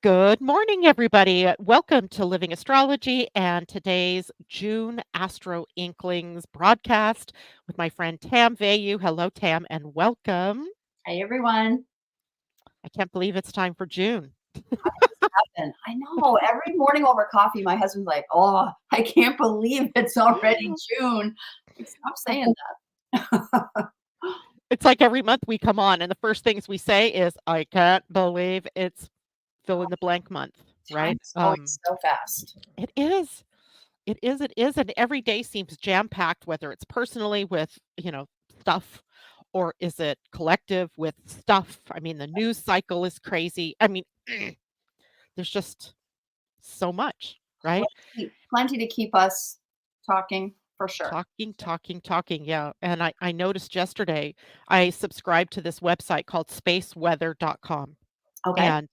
Good morning, everybody. Welcome to Living Astrology and today's June Astro Inklings broadcast with my friend Tam Vayu. Hello, Tam, and welcome. Hey everyone. I can't believe it's time for June. And I know every morning over coffee, my husband's like, "Oh, I can't believe it's already June." Like, stop saying that. It's like every month we come on, and the first things we say is, I can't believe it's fill in the blank month, Time right? is going so fast. It is. It is, and every day seems jam-packed, whether it's personally with, stuff, or is it collective with stuff. I mean, the news cycle is crazy. I mean, there's just so much, right? Plenty to keep us talking for sure. Talking, talking, talking, yeah, and I noticed yesterday, I subscribed to this website called spaceweather.com, Okay. and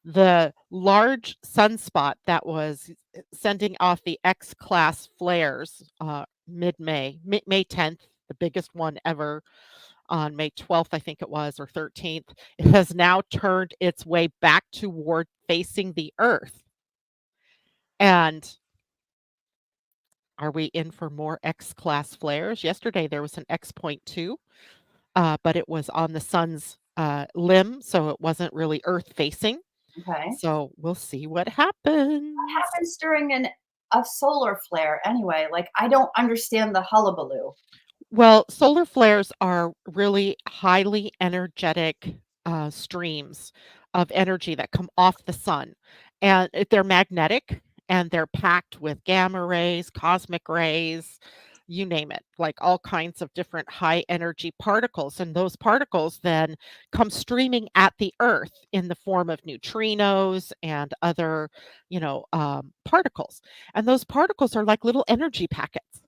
the large sunspot that was sending off the X-class flares, mid-May, May 10th, the biggest one ever on May 12th, I think it was, or 13th, it has now turned its way back toward facing the Earth. And are we in for more X-class flares? Yesterday, there was an X.2, but it was on the sun's limb, so it wasn't really Earth-facing. Okay. So we'll see what happens. What happens during a solar flare anyway? Like, I don't understand the hullabaloo. Well, solar flares are really highly energetic streams of energy that come off the sun, and they're magnetic and they're packed with gamma rays, cosmic rays, you name it, like all kinds of different high energy particles. And those particles then come streaming at the Earth in the form of neutrinos and other, particles. And those particles are like little energy packets.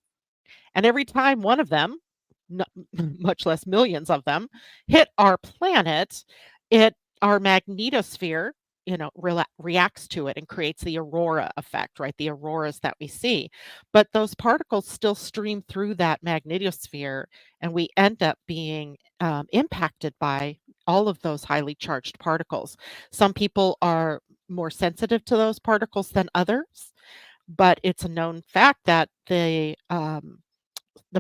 And every time one of them, no much less millions of them, hit our planet, it our magnetosphere, reacts to it and creates the aurora effect, right? The auroras that we see. But those particles still stream through that magnetosphere, and we end up being impacted by all of those highly charged particles. Some people are more sensitive to those particles than others, but it's a known fact that the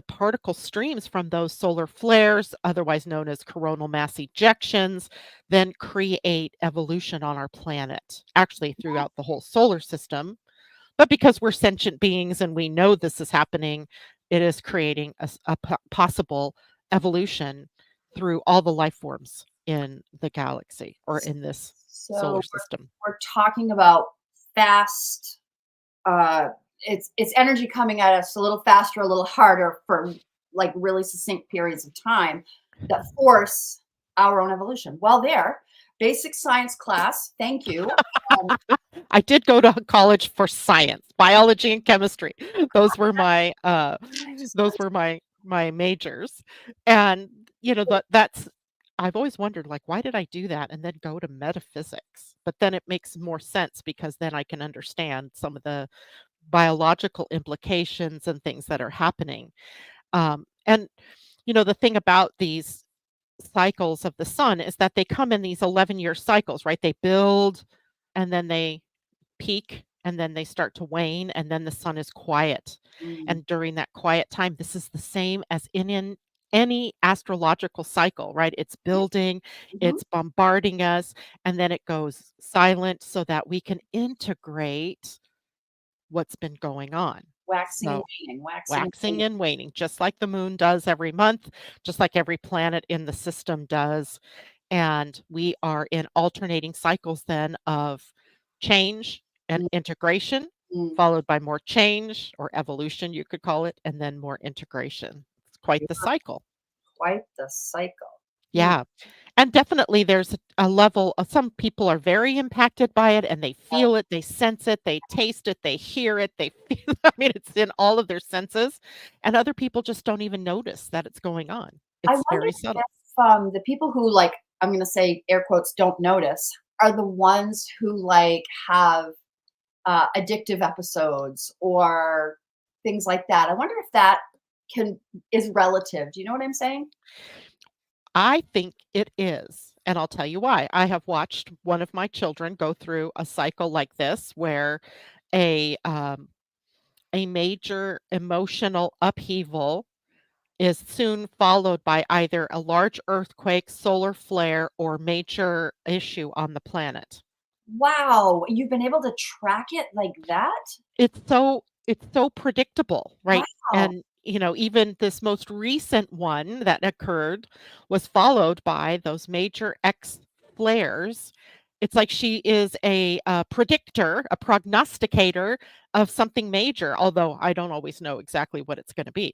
particle streams from those solar flares, otherwise known as coronal mass ejections, then create evolution on our planet, actually throughout the whole solar system. But because we're sentient beings and we know this is happening, it is creating a possible evolution through all the life forms in the galaxy or in this So solar system. we're talking about fast it's energy coming at us a little faster, a little harder for like really succinct periods of time that force our own evolution. Well, there, basic science class. Thank you. Um, I did go to college for science, biology and chemistry. Those were my those excellent. were my majors. And that's I've always wondered, like, why did I do that and then go to metaphysics? But then it makes more sense because then I can understand some of the biological implications and things that are happening. And the thing about these cycles of the sun is that they come in these 11-year cycles, right? They build and then they peak and then they start to wane and then the sun is quiet. Mm, And during that quiet time, this is the same as in any astrological cycle, right? It's yeah. building, Mhm. it's bombarding us, and then it goes silent so that we can integrate what's been going on. Waxing and So waning, waxing and waxing waning. and waning, just like the moon does every month, just like every planet in the system does. And we are in alternating cycles then of change and Mm, integration, mm. followed by more change or evolution, you could call it, and then more integration. It's quite You're the cycle. quite the cycle. Hmm. Yeah. And definitely there's a level of some people are very impacted by it and they feel it, they sense it, they taste it, they hear it, they feel I mean, it's in all of their senses. And other people just don't even notice that it's going on. I It's wonder very subtle. if the people who like I'm going to say air quotes don't notice are the ones who like have addictive episodes or things like that. I wonder if that can is relative. Do you know what I'm saying? I think it is. and I'll tell you why. I have watched one of my children go through a cycle like this where a, um, a major emotional upheaval is soon followed by either a large earthquake, solar flare, or major issue on the planet. Wow, you've been able to track it like that? It's so predictable, right? Wow, And, even this most recent one that occurred was followed by those major X flares. It's like she is a predictor, a prognosticator of something major, although I don't always know exactly what it's gonna be.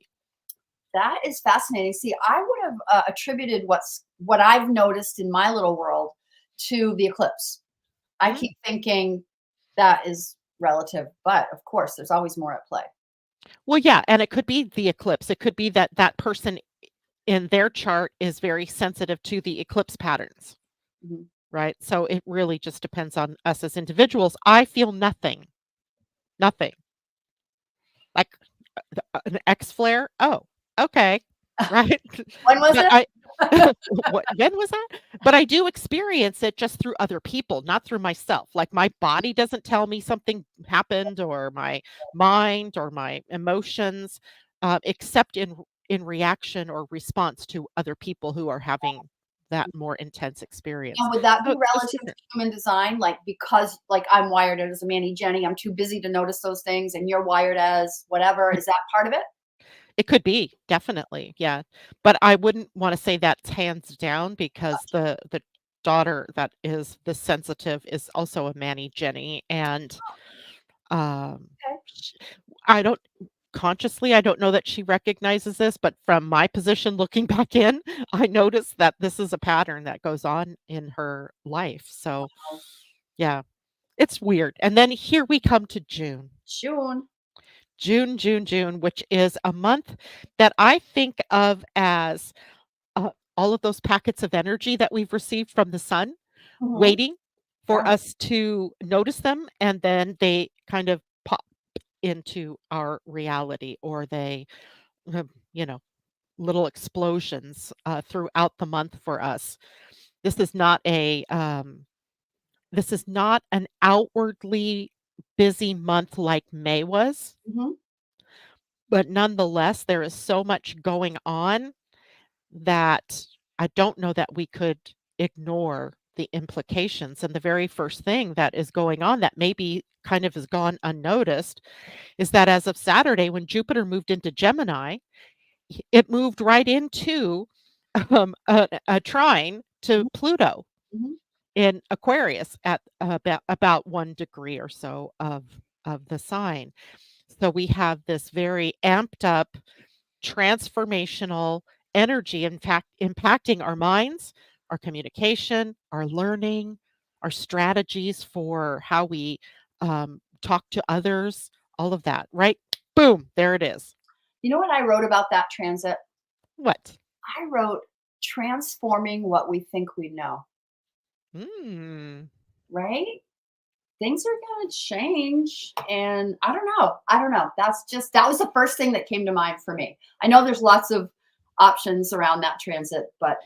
that is fascinating. See, I would have attributed what I've noticed in my little world to the eclipse. I Mhm. keep thinking that is relative, but of course, there's always more at play. Well, yeah, and it could be the eclipse. It could be that that person in their chart is very sensitive to the eclipse patterns, Mhm. right? So it really just depends on us as individuals. I feel nothing, nothing. Like an X flare. Oh, okay, right. When was But it? I, what? When was that? But I do experience it just through other people, not through myself. Like my body doesn't tell me something happened, or my mind, or my emotions, except in reaction or response to other people who are having that more intense experience. And would that So be it's just relative to different. human design? Like, because like I'm wired as a Manny Jenny, I'm too busy to notice those things, and you're wired as whatever. Is that part of it? It could be, definitely, yeah, but I wouldn't wanna say that's hands down because the daughter that is this sensitive is also a Manny Jenny, and, Okay. sh I don't consciously, I don't know that she recognizes this, but from my position looking back in, I noticed that this is a pattern that goes on in her life, so, Wow. yeah, it's weird, and then here we come to June. June. June, which is a month that I think of as, all of those packets of energy that we've received from the sun, Mhm. waiting for Yeah. us to notice them, and then they kind of pop into our reality, or they, um, you know, little explosions, throughout the month for us. This is not this is not an outwardly busy month like May was, Mhm. but nonetheless, there is so much going on that I don't know that we could ignore the implications. And the very first thing that is going on that maybe kind of has gone unnoticed is that as of Saturday, when Jupiter moved into Gemini, it moved right into a trine to Mhm. Pluto Mhm. in Aquarius at about 1 degree or so of the sign. So we have this very amped up transformational energy, in fact, impacting our minds, our communication, our learning, our strategies for how we talk to others, all of that, right? Boom, there it is. You know what I wrote about that transit? What? I wrote transforming what we think we know, Mm. right? Things are going to change. And I don't know. I don't know. That was the first thing that came to mind for me. I know there's lots of options around that transit, but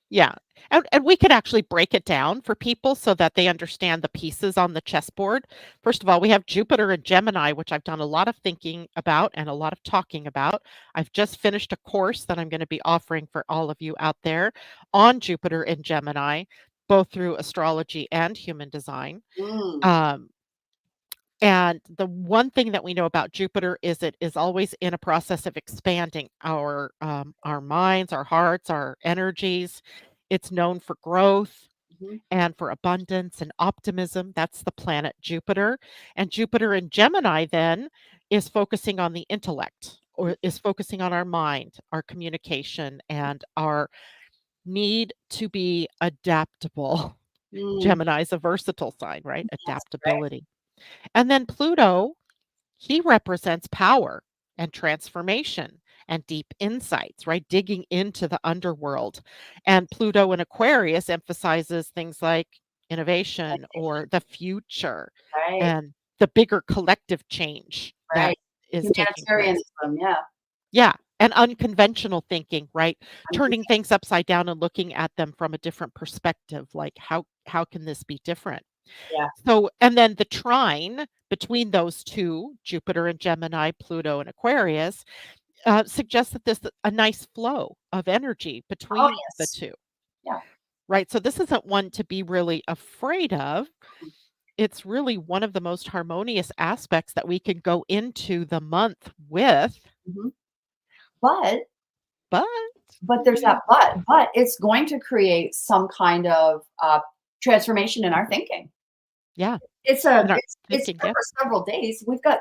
Yeah. And we could actually break it down for people so that they understand the pieces on the chessboard. First of all, we have Jupiter and Gemini, which I've done a lot of thinking about and a lot of talking about. I've just finished a course that I'm going to be offering for all of you out there on Jupiter and Gemini, both through astrology and human design. mm, Um, and the one thing that we know about Jupiter is it is always in a process of expanding our minds, our hearts, our energies. It's known for growth mhm, and for abundance and optimism. That's the planet Jupiter. And Jupiter in Gemini then is focusing on the intellect, or is focusing on our mind, our communication, and our need to be adaptable. mm, Gemini is a versatile sign, right? yes, right. Adaptability. And then Pluto, he represents power and transformation and deep insights, right? Digging into the underworld. And Pluto in Aquarius emphasizes things like innovation or the future Right, and the bigger collective change that right. is taking place. Humanitarianism, yeah. Yeah. and unconventional thinking, right? I'm Turning thinking, things upside down and looking at them from a different perspective, like how can this be different? yeah. So, and then the trine between those two, Jupiter and Gemini, Pluto and Aquarius, suggests that there's a nice flow of energy Oh, between the yes. two, Yeah. right? So this isn't one to be really afraid of. It's really one of the most harmonious aspects that we can go into the month with, Mhm. But but there's that but it's going to create some kind of, transformation in our thinking. yeah, in our It's thinking, good yeah. for several days. We've got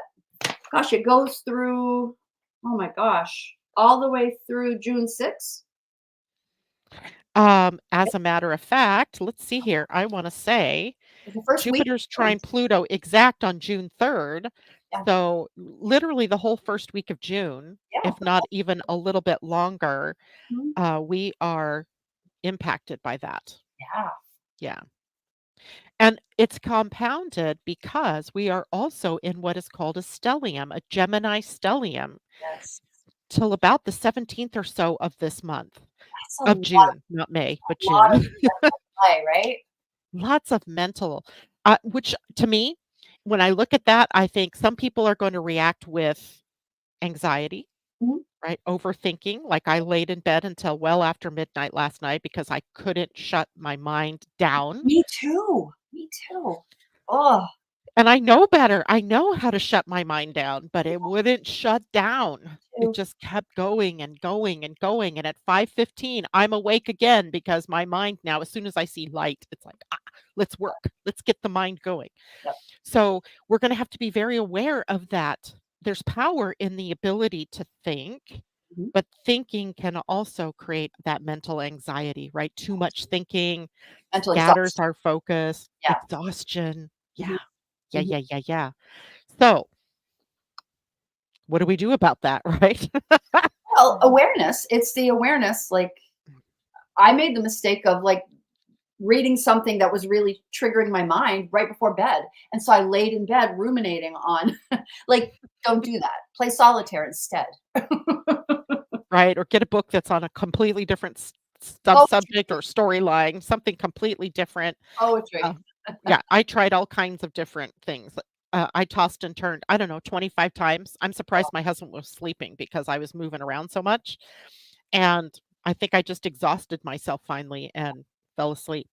gosh, it goes through, oh my gosh, all the way through June 6th. As a matter of fact, let's see here. I want to say The first week Jupiter's of June. trine Pluto exact on June 3rd. Yeah, So literally the whole first week of June, yeah. if not even a little bit longer, Mhm. we are impacted by that. Yeah, Yeah. And it's compounded because we are also in what is called a stellium, a Gemini stellium, yes. till about the 17th or so of this month, That's of June, not May, but lot of June. play, right? Lots of mental, which to me, when I look at that, I think some people are going to react with anxiety, Mhm. right? Overthinking. Like I laid in bed until well after midnight last night because I couldn't shut my mind down. Me too. Me too. Oh, And I know better. I know how to shut my mind down, but it wouldn't shut down. It too. just kept going and going and going. And at 5:15, I'm awake again because my mind now, as soon as I see light, it's like, let's work. Let's get the mind going. Yep. So we're going to have to be very aware of that. There's power in the ability to think, Mhm. but thinking can also create that mental anxiety, right? Too much thinking Mental scatters exhaustion. our focus, Yeah. exhaustion. Mhm. Yeah. Yeah, Mhm. yeah, yeah, yeah. So, what do we do about that, right? Well, awareness. It's the awareness. Like I made the mistake of like reading something that was really triggering my mind right before bed. And so I laid in bed ruminating on like, don't do that. Play solitaire instead. Right, or get a book that's on a completely different Poetry. sub-subject or storyline, something completely different. Poetry. Uh, yeah, I tried all kinds of different things. I tossed and turned, I don't know, 25 times. I'm surprised my husband was sleeping because I was moving around so much, and I think I just exhausted myself finally and fell asleep.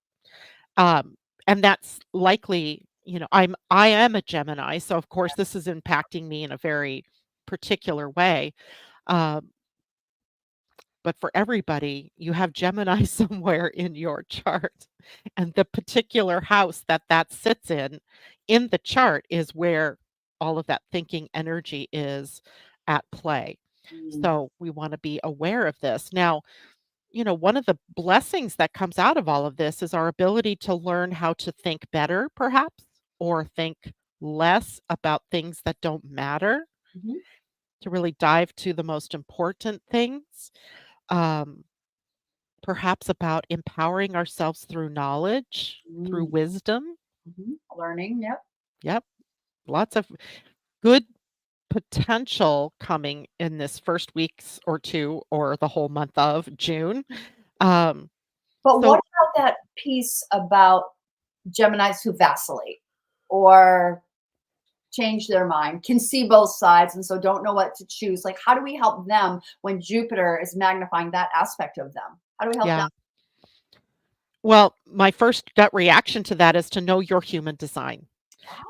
Um, and that's likely, I am a Gemini, so of course this is impacting me in a very particular way. Um, but for everybody, you have Gemini somewhere in your chart, and the particular house that that sits in the chart is where all of that thinking energy is at play. Mm, So we want to be aware of this. Now, one of the blessings that comes out of all of this is our ability to learn how to think better, perhaps, or think less about things that don't matter, mhm, to really dive to the most important things. Um, Perhaps about empowering ourselves through knowledge, through mm, wisdom. mhm. Learning. Yep. Yep, lots of good potential coming in this first weeks or 2 or the whole month of June. Um, But what so about that piece about Geminis who vacillate or change their mind, can see both sides, and so don't know what to choose? Like, how do we help them when Jupiter is magnifying that aspect of them? How do we help them? yeah. Well, my first gut reaction to that is to know your human design,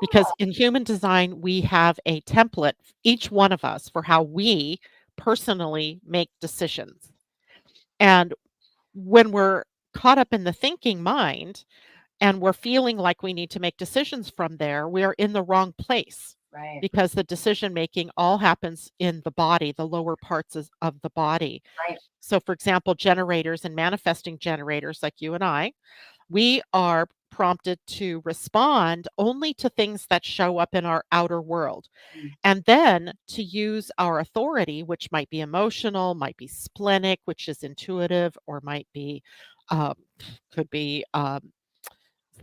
because Oh, in human design, we have a template, each one of us, for how we personally make decisions. And when we're caught up in the thinking mind and we're feeling like we need to make decisions from there, we're in the wrong place right, because the decision making all happens in the body, the lower parts of the body. right. So, for example, generators and manifesting generators like you and I, we are prompted to respond only to things that show up in our outer world, Mm, and then to use our authority, which might be emotional, might be splenic, which is intuitive, or might be, um, could be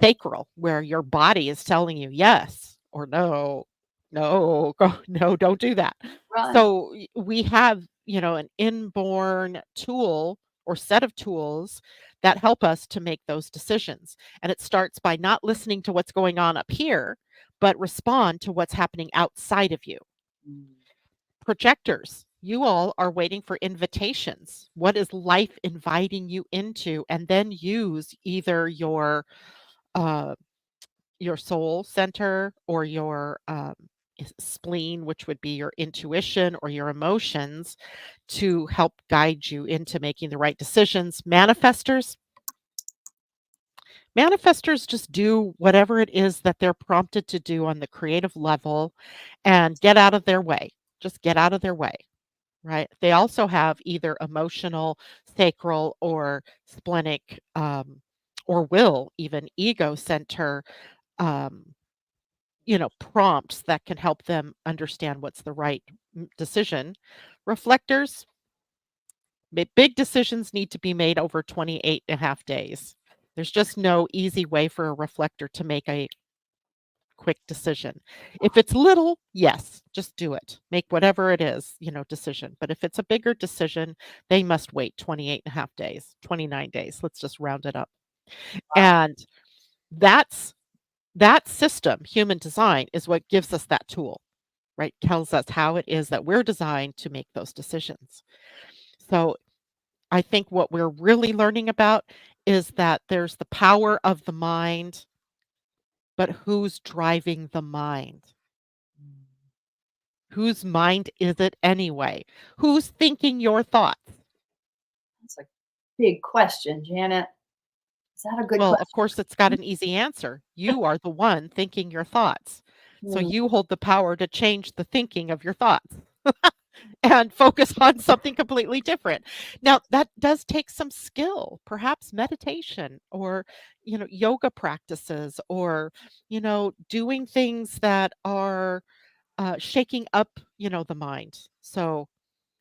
sacral, where your body is telling you yes or no, no, go, no, don't do that. run. So we have. an inborn tool or set of tools that help us to make those decisions. And it starts by not listening to what's going on up here, but respond to what's happening outside of you. Mm. Projectors, you all are waiting for invitations. What is life inviting you into? And then use either uh, your soul center or your spleen, which would be your intuition or your emotions, to help guide you into making the right decisions. Manifestors just do whatever it is that they're prompted to do on the creative level and get out of their way. Just get out of their way, right? They also have either emotional, sacral, or splenic, or will even ego center, um, prompts that can help them understand what's the right decision. Reflectors, big decisions need to be made over 28 and a half days. There's just no easy way for a reflector to make a quick decision. If it's little, yes, just do it. Make whatever it is, decision. But if it's a bigger decision, they must wait 28 and a half days, 29 days. Let's just round it up. And that's that system, human design, is what gives us that tool, right? Tells us how it is that we're designed to make those decisions. So I think what we're really learning about is that there's the power of the mind, but who's driving the mind? Whose mind is it anyway? Who's thinking your thoughts? That's a big question, Janet. Is that a good Well, of question? course, it's got an easy answer. You are the one thinking your thoughts. So Hmm, you hold the power to change the thinking of your thoughts and focus on something completely different. Now, that does take some skill, perhaps meditation or, yoga practices or, doing things that are shaking up, the mind. So,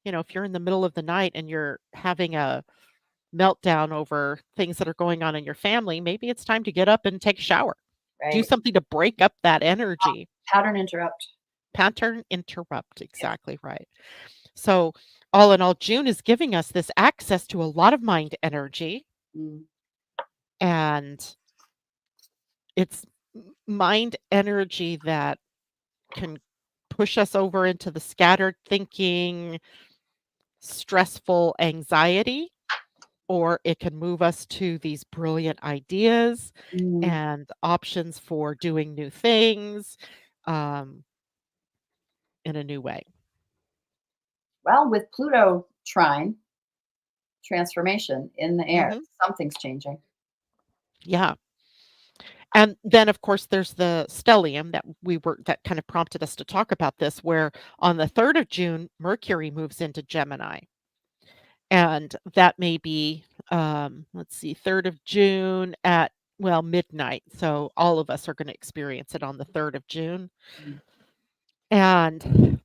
if you're in the middle of the night and you're having a meltdown over things that are going on in your family, maybe it's time to get up and take a shower. Do right. something to break up that energy. Pattern interrupt. Pattern interrupt. Yeah. Exactly right. So, all in all, June is giving us this access to a lot of mind energy, Mm, and it's mind energy that can push us over into the scattered thinking, stressful anxiety, or it can move us to these brilliant ideas mm. and options for doing new things um, in a new way. Well, with Pluto trine, transformation in the air, Hmm. something's changing. Yeah. And then, of course, there's the stellium that kind of prompted us to talk about this, where on the 3rd of June, Mercury moves into Gemini. And that may be, let's see, 3rd of June at, well, midnight. So all of us are going to experience it on the 3rd of June. Mm, And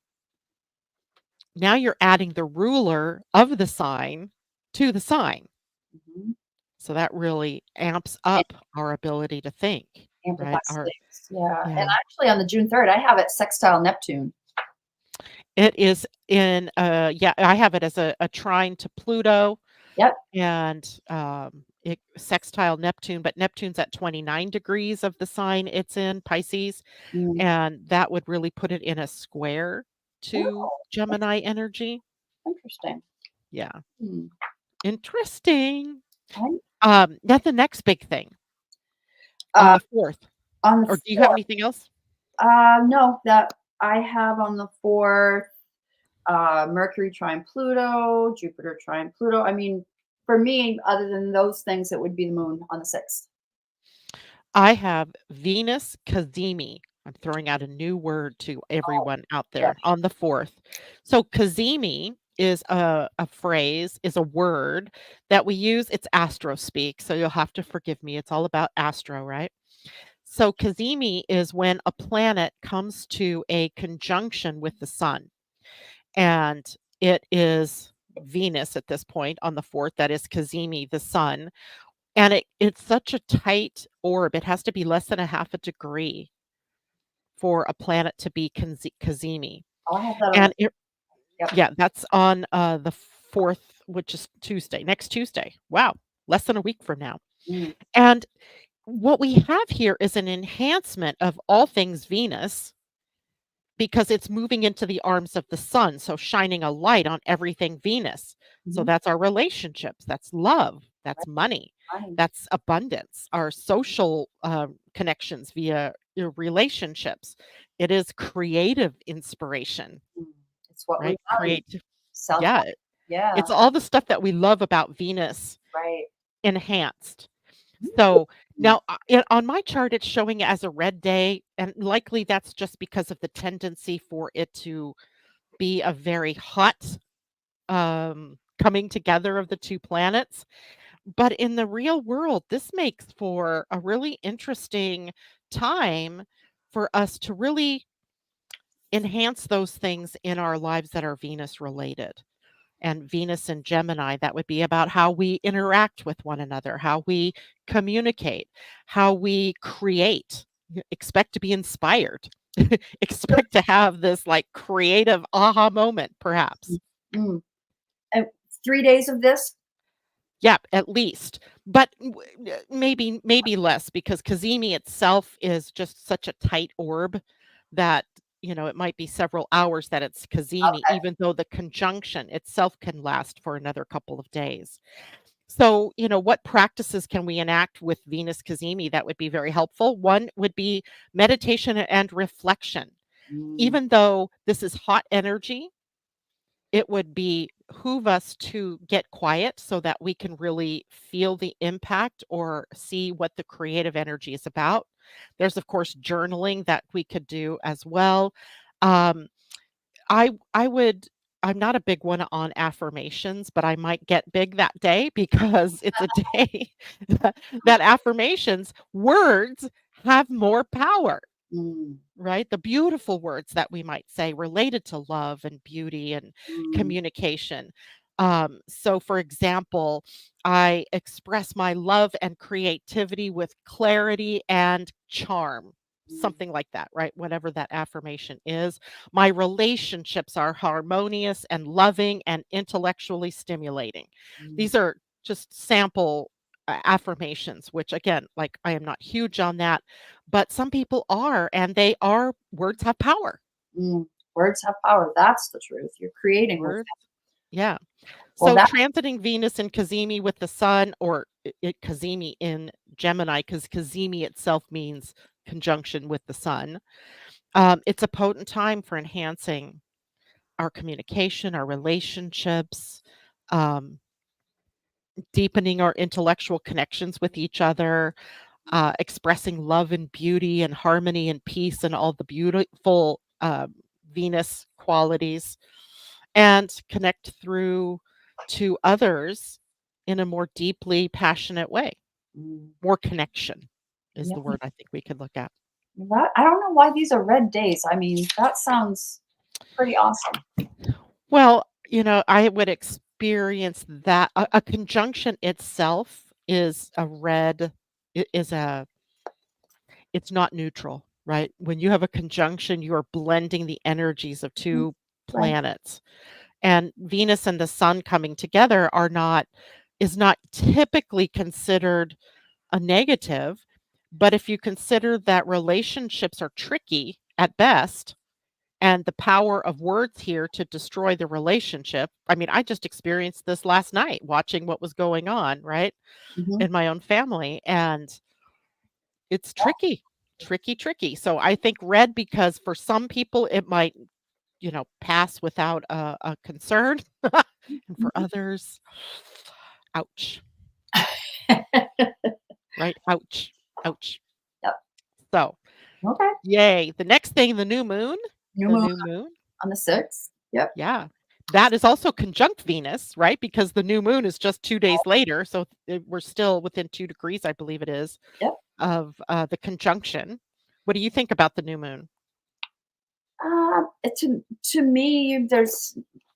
now you're adding the ruler of the sign to the sign. mhm. So that really amps up our ability to think, right? Amplifies Our things. Yeah. And Yeah. actually on the June 3rd, I have it sextile Neptune. It is in, yeah, I have it as a trine to Pluto Yep. and, it sextile Neptune, but Neptune's at 29 degrees of the sign it's in, Pisces, Mm. and that would really put it in a square to Oh, Gemini energy. interesting. Yeah. Hmm. Interesting. I Now the next big thing on uh, the 4th, on the or do you have 4th, anything else? no, that I have on the 4th, Mercury trine Pluto, Jupiter trine Pluto. I mean, for me, other than those things, it would be the moon on the 6th. I have Venus Cazimi. I'm throwing out a new word to Oh, everyone out yeah. there on the 4th. So Cazimi is a phrase, is a word that we use. It's astro speak. So you'll have to forgive me. It's all about astro, right? So Cazimi is when a planet comes to a conjunction with the sun. And it is Venus at this point on the 4th. That is Cazimi, the sun, and it's such a tight orb, it has to be less than a half a degree for a planet to be Cazimi, Oh, I have that on the and it Yep. Yeah, that's on, the 4th, which is Tuesday, next Tuesday. Wow, less than a week from now. Mm, And what we have here is an enhancement of all things Venus because it's moving into the arms of the sun, so shining a light on everything Venus. So mhm. that's our relationships, that's love, that's Right. money, Money. that's abundance, our social connections via your relationships. It is creative inspiration, Mm. It's what we right? value. Creative. Self. Yeah, Yeah. it's all the stuff that we love about Venus Right. enhanced. So Mm. now, on my chart, it's showing it as a red day, and likely that's just because of the tendency for it to be a very hot coming together of the two planets. But in the real world, this makes for a really interesting time for us to really enhance those things in our lives that are Venus related. And Venus and Gemini, that would be about how we interact with one another, how we communicate, how we create. Expect to be inspired. Expect to have this like creative aha moment, perhaps. Mm. And 3 days of this? Yep, at least. But maybe less because Cazimi itself is just such a tight orb that, it might be several hours that it's Cazimi, Okay. even though the conjunction itself can last for another couple of days. So, what practices can we enact with Venus Cazimi that would be very helpful? One would be meditation and reflection. Mm, Even though this is hot energy, it would behoove us to get quiet so that we can really feel the impact or see what the creative energy is about. There's, of course, journaling that we could do as well. Um, I would I'm not a big one on affirmations, but I might get big that day because it's a day that affirmations, words have more power. mm, Right? The beautiful words that we might say related to love and beauty and mm, communication. So, for example, I express my love and creativity with clarity and charm, mm, something like that, right? Whatever that affirmation is. My relationships are harmonious and loving and intellectually stimulating. mm, These are just sample affirmations, which again, like I am not huge on that, but some people are, and they are words have power. mm. Words have power. That's the truth. You're creating with Words yeah. well, So that transiting Venus in Cazimi with the sun or Cazimi in Gemini, because Cazimi itself means conjunction with the sun. It's a potent time for enhancing our communication, our relationships, um, deepening our intellectual connections with each other, expressing love and beauty and harmony and peace and all the beautiful Venus qualities, and connect through to others in a more deeply passionate way. mm, More connection is yeah, the word I think we could look at. that I don't know why these are red days. I mean, that sounds pretty awesome. Well, I would experience that a conjunction itself is a red, is a it's not neutral, right? When you have a conjunction, you are blending the energies of Mm, two right. planets. And Venus and the sun coming together is not typically considered a negative, but if you consider that relationships are tricky at best and the power of words here to destroy the relationship. I mean, I just experienced this last night watching what was going on, right? Mhm. In my own family, and it's tricky, tricky, tricky. So I think red because for some people it might, pass without a concern, and for Mhm. others, ouch, right? Ouch, ouch. Yep. So, Okay. yay. The next thing, New the moon new moon, on the 6th. Yep. yeah. That is also conjunct Venus, right? Because the new moon is just 2 days later, so we're still within 2 degrees, I believe it is, Yep. of the conjunction. What do you think about the new moon? To me,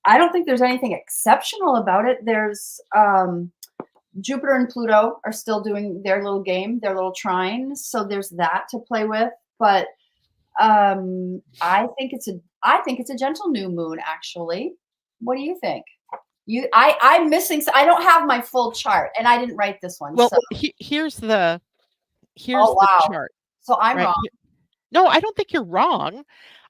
I don't think there's anything exceptional about it. There's Jupiter and Pluto are still doing their little game, their little trine. So there's that to play with. But I think it's a gentle new moon actually. What do you think? I'm missing. I don't have my full chart, and I didn't write this one. Well, So, here's oh the wow. chart, So I'm right? wrong. No, I don't think you're wrong.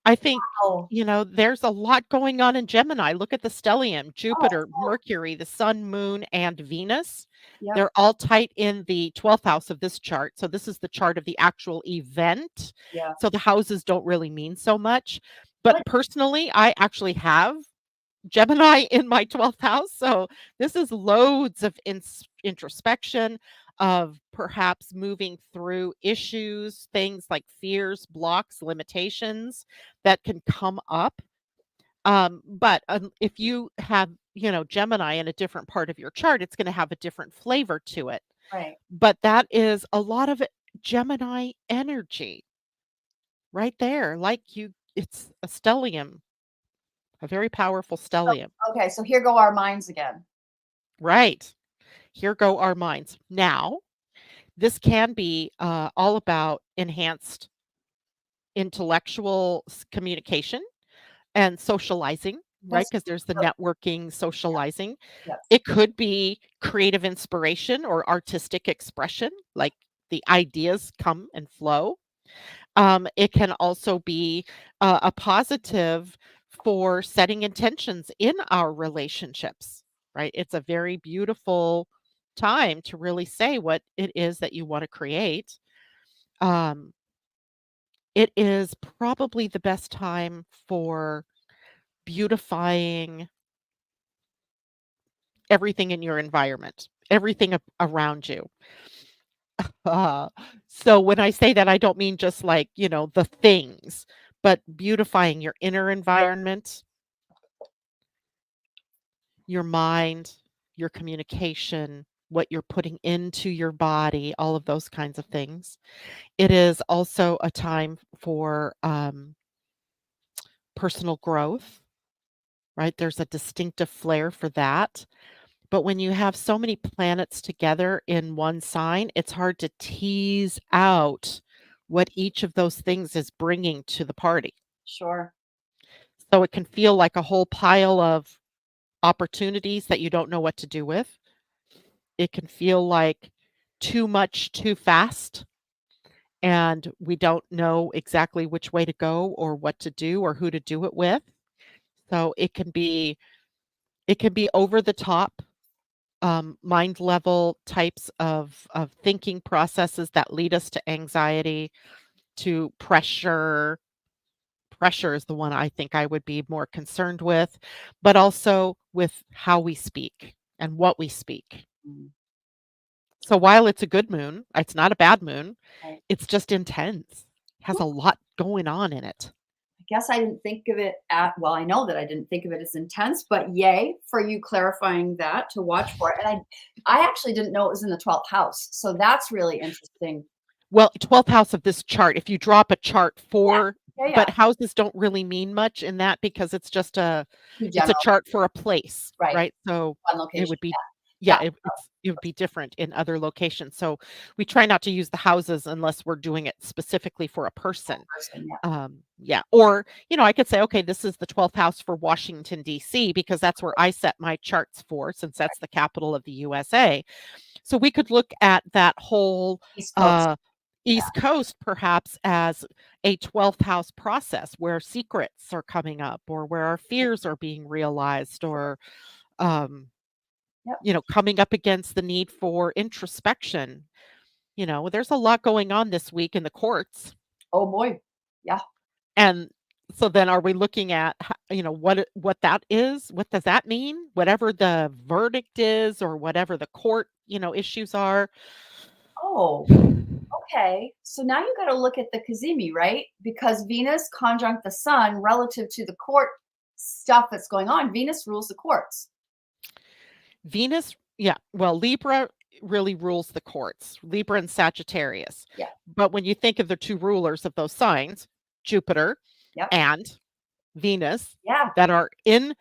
I think, Oh, there's a lot going on in Gemini. Look at the stellium, oh, Jupiter, Mercury, the Sun, Moon, and Venus. yep, They're all tight in the 12th house of this chart. So this is the chart of the actual event. yeah. So the houses don't really mean so much. But But personally, I actually have Gemini in my 12th house. So this is loads of introspection, of perhaps moving through issues, things like fears, blocks, limitations that can come up. But if you have, Gemini in a different part of your chart, it's going to have a different flavor to it. right, But that is a lot of Gemini energy right there. It's a stellium, a very powerful stellium. okay. So here go our minds again. Right. Here go our minds. Now, this can be all about enhanced intellectual communication and socializing, right? That's Because there's the networking, socializing. yes, It could be creative inspiration or artistic expression, like the ideas come and flow. It can also be a positive for setting intentions in our relationships, right? It's a very beautiful time to really say what it is that you want to create. Um, it is probably the best time for beautifying everything in your environment, everything around you. Uh, so when I say that, I don't mean just like, the things, but beautifying your inner environment, your mind, your communication, what you're putting into your body, all of those kinds of things. It is also a time for personal growth, right? There's a distinctive flair for that. But when you have so many planets together in one sign, it's hard to tease out what each of those things is bringing to the party. sure. So it can feel like a whole pile of opportunities that you don't know what to do with. It can feel like too much too fast, and we don't know exactly which way to go or what to do or who to do it with. So it can be over the top, mind level types of thinking processes that lead us to anxiety, to pressure. Pressure is the one I think I would be more concerned with, but also with how we speak and what we speak. Mm, So while it's a good moon, it's not a bad moon, right. it's just intense. Has a lot going on in it. I guess I didn't think of it at well, I know that I didn't think of it as intense, but yay for you clarifying that to watch for it. And I actually didn't know it was in the 12th house. So that's really interesting. Well, 12th house of this chart, if you drop a chart Yeah. for Yeah, yeah. but houses don't really mean much in that because Too it's a general. chart for a place, Right. right? So One it location. would be Yeah. yeah, it would be different in other locations. So we try not to use the houses unless we're doing it specifically for a Yeah. person. Person. Yeah. Yeah, or, I could say, okay, this is the 12th house for Washington, D.C., because that's where I set my charts for, since that's the capital of the USA. So we could look at that whole East Coast. uh, East Coast perhaps as a 12th house process where secrets are coming up or where our fears are being realized or, um, Yep. coming up against the need for introspection. There's a lot going on this week in the courts. Oh boy. Yeah. And so then are we looking at, what that is? What does that mean? Whatever the verdict is or whatever the court, issues are. Oh, okay. So now you got to look at the Kazemi, right? Because Venus conjunct the sun relative to the court stuff that's going on. Venus rules the courts. Venus, yeah, well, Libra really rules the courts, Libra and Sagittarius. Yeah. But when you think of the two rulers of those signs, Jupiter Yep. and Venus, Yeah. that are in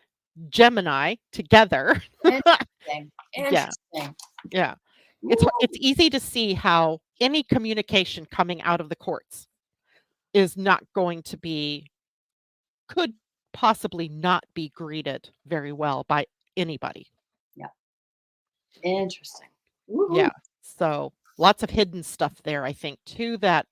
Gemini together. Interesting. Yeah, Interesting. yeah. It's Woo. easy to see how any communication coming out of the courts is not going to be could possibly not be greeted very well by anybody. Yeah. Interesting. Yeah. Woohoo. So lots of hidden stuff there, I think, too, that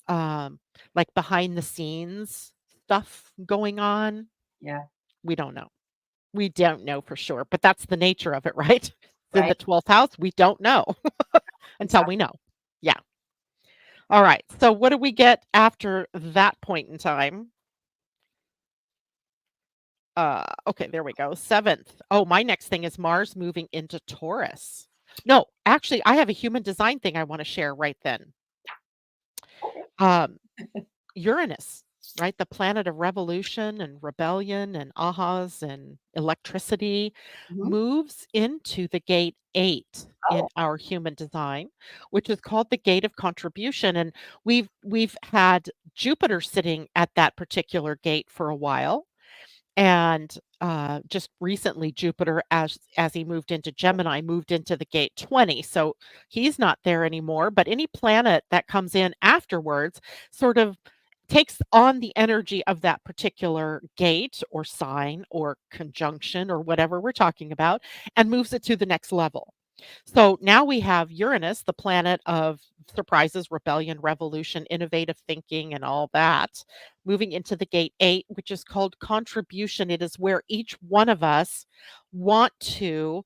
um, like behind the scenes stuff going on. Yeah. We don't know. We don't know for sure, but that's the nature of it, right? It's in Right. the 12th house. We don't know until we Exactly. know. Yeah. All right. So what do we get after that point in time? Okay, there we go. 7th. Oh, my next thing is Mars moving into Taurus. No, actually, I have a human design thing I want to share right then. Okay. Um, Uranus, right? The planet of revolution and rebellion and ahas and electricity Mhm. moves into the gate 8 in Oh, our human design, which is called the gate of contribution. And we've had Jupiter sitting at that particular gate for a while. And just recently, Jupiter, as he moved into Gemini, moved into the gate 20. So he's not there anymore. But any planet that comes in afterwards sort of takes on the energy of that particular gate or sign or conjunction or whatever we're talking about and moves it to the next level. So now we have Uranus, the planet of surprises, rebellion, revolution, innovative thinking, and all that, moving into the gate 8, which is called contribution. It is where each one of us want to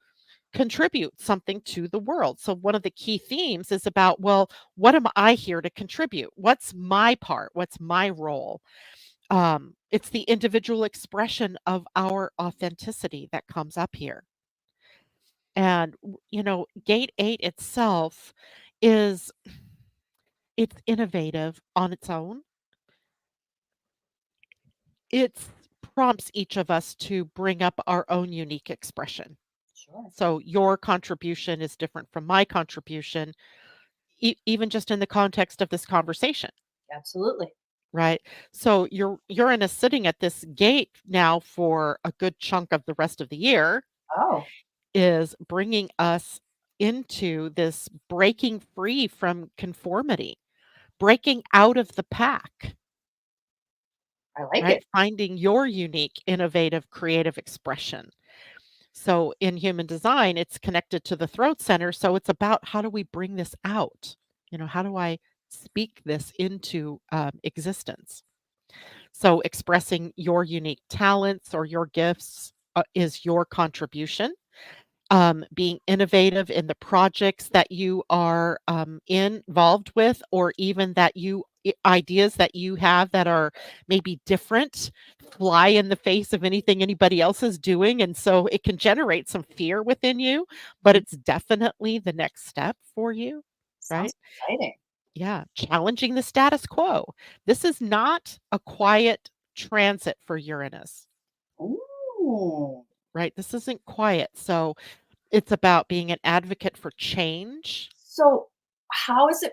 contribute something to the world. So one of the key themes is about, well, what am I here to contribute? What's my part? What's my role? It's the individual expression of our authenticity that comes up here. And gate 8 itself is it's innovative on its own. It prompts each of us to bring up our own unique expression. sure. So your contribution is different from my contribution, even just in the context of this conversation, Absolutely. right? So you're in a sitting at this gate now for a good chunk of the rest of the year Oh, is bringing us into this breaking free from conformity, breaking out of the pack, I like right? it. Finding your unique, innovative, creative expression. So in human design, it's connected to the throat center. So it's about how do we bring this out? How do I speak this into existence? So expressing your unique talents or your gifts is your contribution. Being innovative in the projects that you are involved with, or even that ideas that you have that are maybe different, fly in the face of anything anybody else is doing. And so it can generate some fear within you, but Mm, it's definitely the next step for you, right? sounds exciting. Yeah. Challenging the status quo. This is not a quiet transit for Uranus, Ooh. right? This isn't quiet. So it's about being an advocate for change. So, how is it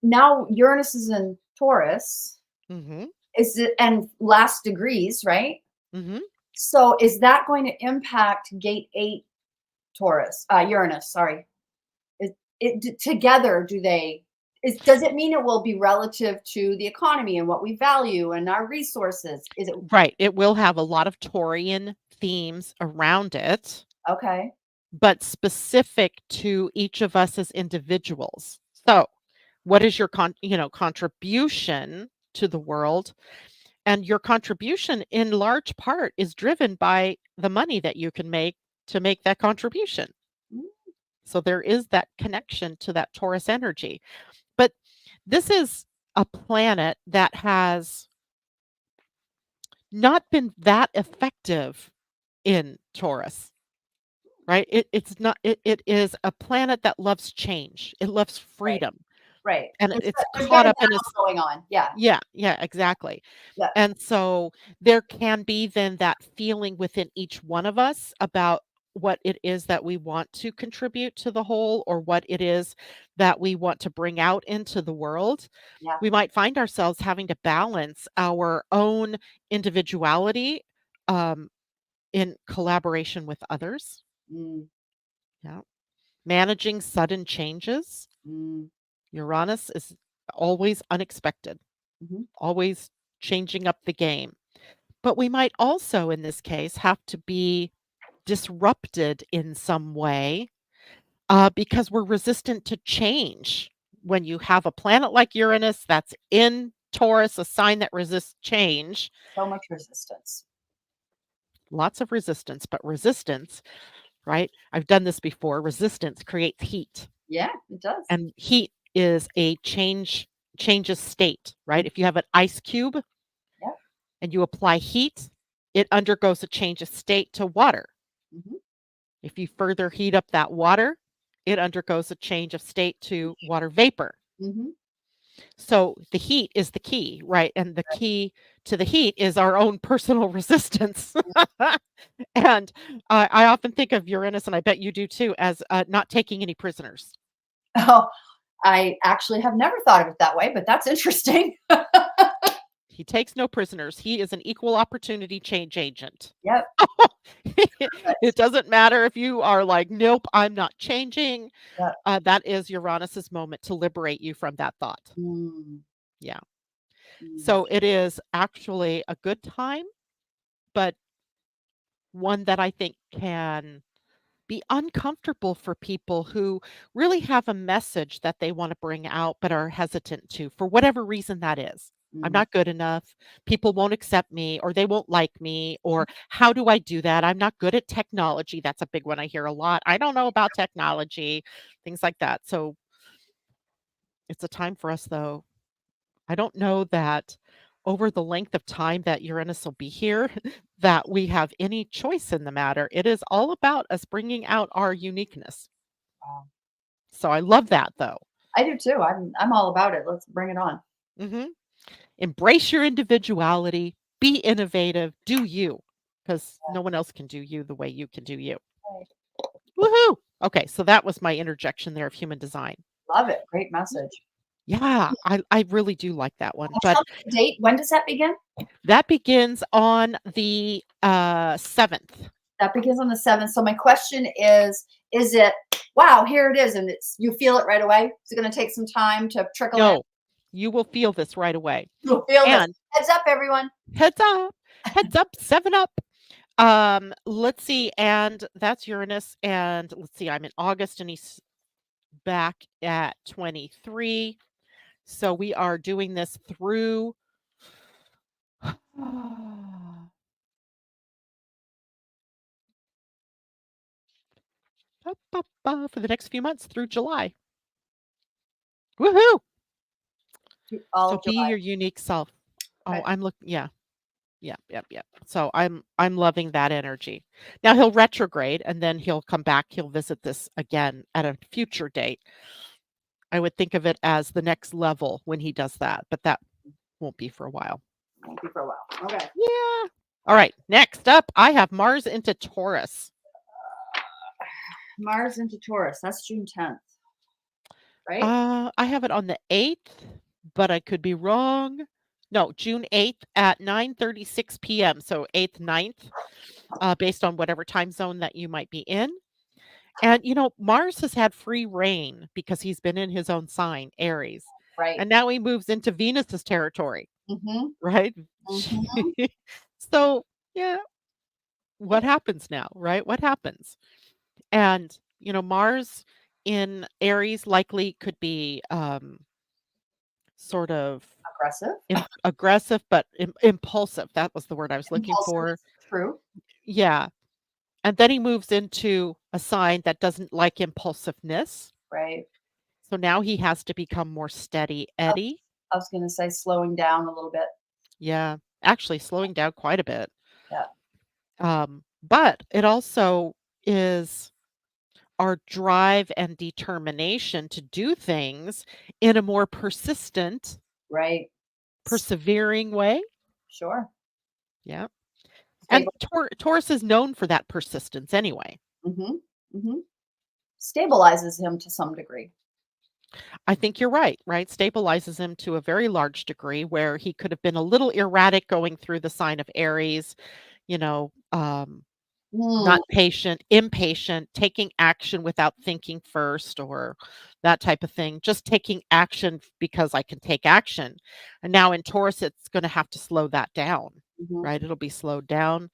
now? Uranus is in Taurus. Mhm, Is it and last degrees, right? mhm. So, is that going to impact Gate 8 Taurus, Uranus? Sorry. Together? Do they? Does it mean it will be relative to the economy and what we value and our resources? Is it Right, it will have a lot of Taurian themes around it, okay? but specific to each of us as individuals. So, what is your contribution to the world? And your contribution in large part is driven by the money that you can make to make that contribution. Mm, So there is that connection to that Taurus energy. But this is a planet that has not been that effective in Taurus, right? It's not, it is a planet that loves change. It loves right, freedom. right. And it's There's been caught a up in battle going on. Yeah, yeah, yeah, exactly. yeah, And so there can be then that feeling within each one of us about what it is that we want to contribute to the whole or what it is that we want to bring out into the world. yeah. We might find ourselves having to balance our own individuality um, in collaboration with others. Mm, Yeah. Managing sudden changes. mm, Uranus is always unexpected, mhm. always changing up the game. But we might also, in this case, have to be disrupted in some way because we're resistant to change. When you have a planet like Uranus that's in Taurus, a sign that resists change, So much resistance. lots of resistance, but resistance, right? I've done this before. Resistance creates heat, Yeah, it does. and heat is a changes state, right? If you have an ice cube Yep. and you apply heat, it undergoes a change of state to water. Mhm. If you further heat up that water, it undergoes a change of state to water vapor. Mhm. So the heat is the key, right? And the key to the heat is our own personal resistance. And I often think of Uranus, and I bet you do too, as not taking any prisoners. Oh, I actually have never thought of it that way, but that's interesting. He takes no prisoners. He is an equal opportunity change agent. Yep. It doesn't matter if you are like, nope, I'm not changing. Yep. That is Uranus's moment to liberate you from that thought. Mm, Yeah. mm, So it is actually a good time, but one that I think can be uncomfortable for people who really have a message that they want to bring out but are hesitant to, for whatever reason that is. I'm mm. not good enough. People won't accept me, or they won't like me, or how do I do that? I'm not good at technology. That's a big one I hear a lot. I don't know about technology, things like that. So it's a time for us, though. I don't know that over the length of time that Uranus will be here, that we have any choice in the matter. It is all about us bringing out our uniqueness. Wow. So I love that, though. I do too. I'm all about it. Let's bring it on. Mhm. Embrace your individuality, be innovative, do you, because no one else can do you the way you can do you. Right. Woohoo! Okay, so that was my interjection there of human design. Love it. Great message. Yeah, I really do like that one. Tell But me the date. When does that begin? that begins on the 7th. That begins on the 7th. So my question is it, wow, here it is, and it's you feel it right away? Is it gonna take some time to trickle in? No, you will feel this right away. You'll feel this. And Heads up, everyone. heads up, 7 up. Let's see, and that's Uranus, and let's see, I'm in August, and he's back at 23. So we are doing this through for the next few months through July. Woohoo! All So of be July. your unique self. Oh, Okay. I'm looking, yeah. Yeah. So I'm loving that energy. Now he'll retrograde and then he'll come back. He'll visit this again at a future date. I would think of it as the next level when he does that, but that won't be for a while. Won't be for a while. Okay. Yeah. All right. Next up, I have Mars into Taurus. Mars into Taurus. That's June 10th, right? I have it on the 8th, but I could be wrong. No, June 8th at 9:36 p.m. So 8th, 9th, based on whatever time zone that you might be in. And, Mars has had free reign because he's been in his own sign, Aries. Right. And now he moves into Venus's territory, Mm-hmm. right? Mm-hmm. So, yeah, what happens now, right? What happens? And, Mars in Aries likely could be sort of Aggressive. aggressive, but impulsive. That was the word I was looking Impulsive. for. True. Yeah. And then he moves into a sign that doesn't like impulsiveness. Right. So now he has to become more steady I Eddie. I was gonna say slowing down a little bit. Yeah, actually slowing down quite a bit. Yeah. But it also is our drive and determination to do things in a more persistent, Right. persevering way. Sure. Yeah. And Stable. Taurus is known for that persistence anyway. Mm-hmm. Mm-hmm. Stabilizes him to some degree. I think you're right, right? Stabilizes him to a very large degree where he could have been a little erratic going through the sign of Aries, you know, Mm, not patient, impatient, taking action without thinking first or that type of thing. Just taking action because I can take action. And now in Taurus, it's going to have to slow that down. Mhm. right? It'll be slowed down.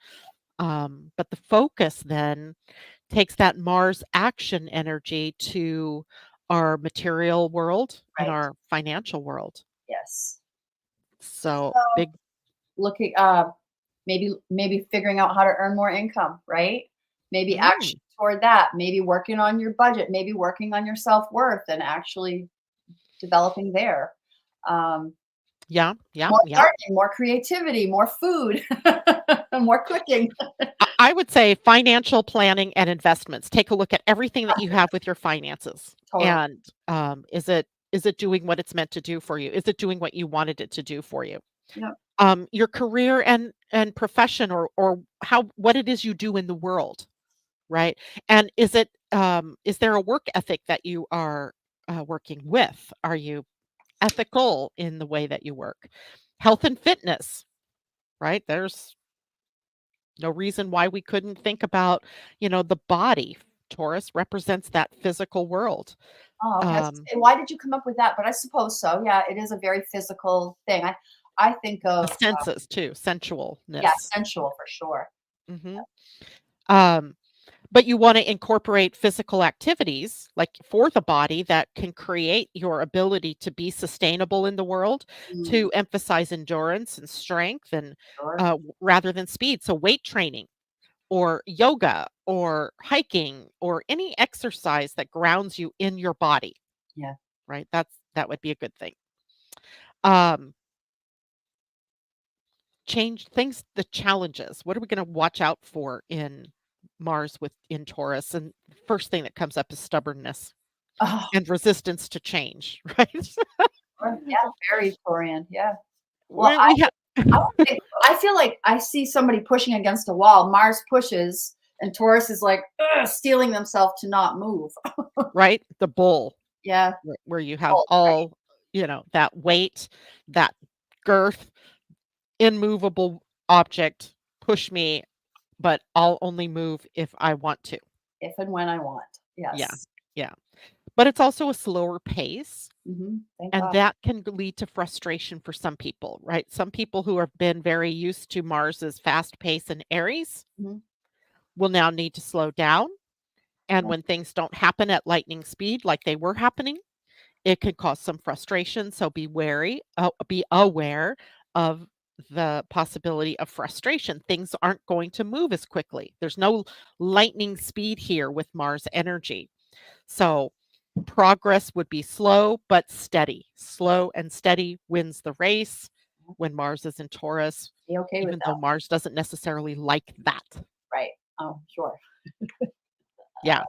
But the focus then takes that Mars action energy to our material world and Right. our financial world. Yes. So So big. looking, maybe figuring out how to earn more income, right? Maybe Mm, action toward that. Maybe working on your budget. Maybe working on your self worth and actually developing there. Um, yeah, yeah, More yeah. gardening, more creativity, more food, more cooking. I would say financial planning and investments. Take a look at everything that you have with your finances, Totally. and is it doing what it's meant to do for you? Is it doing what you wanted it to do for you? Yep. Your career and profession, or how what it is you do in the world, right? And is there a work ethic that you are working with? Are you ethical in the way that you work? Health and fitness, right? There's no reason why we couldn't think about, the body. Taurus represents that physical world. Oh, okay. I was Um, gonna say, why did you come up with that? But I suppose so. Yeah, it is a very physical thing. I think the of senses too, yeah, sensualness. sensual for sure. Mhm. Um, but you wanna incorporate physical activities, like, for the body that can create your ability to be sustainable in the world, Mm, to emphasize endurance and strength and, sure. rather than speed. So weight training or yoga or hiking or any exercise that grounds you in your body, Yeah. right? That would be a good thing. Um, change things the challenges. What are we gonna watch out for in Mars with in Taurus? And first thing that comes up is stubbornness Oh, and resistance to change, right? sure. Yeah, very Korean. Yeah. Well, We have I don't think I feel like I see somebody pushing against a wall. Mars pushes, and Taurus is like "Ugh," steeling themselves to not move. right? The bull, Yeah. where you have Both, right? all, that weight, that girth, immovable object, push me, but I'll only move if I want to. If and when I want. Yeah, Yes. yeah. But it's also a slower pace, Thank and God. that can lead to frustration for some people, right? Some people who have been very used to Mars's fast pace and Aries Mhm. will now need to slow down. And Yeah. when things don't happen at lightning speed like they were happening, it could cause some frustration. So be aware of the possibility of frustration. Things aren't going to move as quickly. There's no lightning speed here with Mars energy. So progress would be slow but steady. Slow and steady wins the race when Mars is in Taurus, Be okay with even though that. Mars doesn't necessarily like that. Right. Oh, sure. Yeah.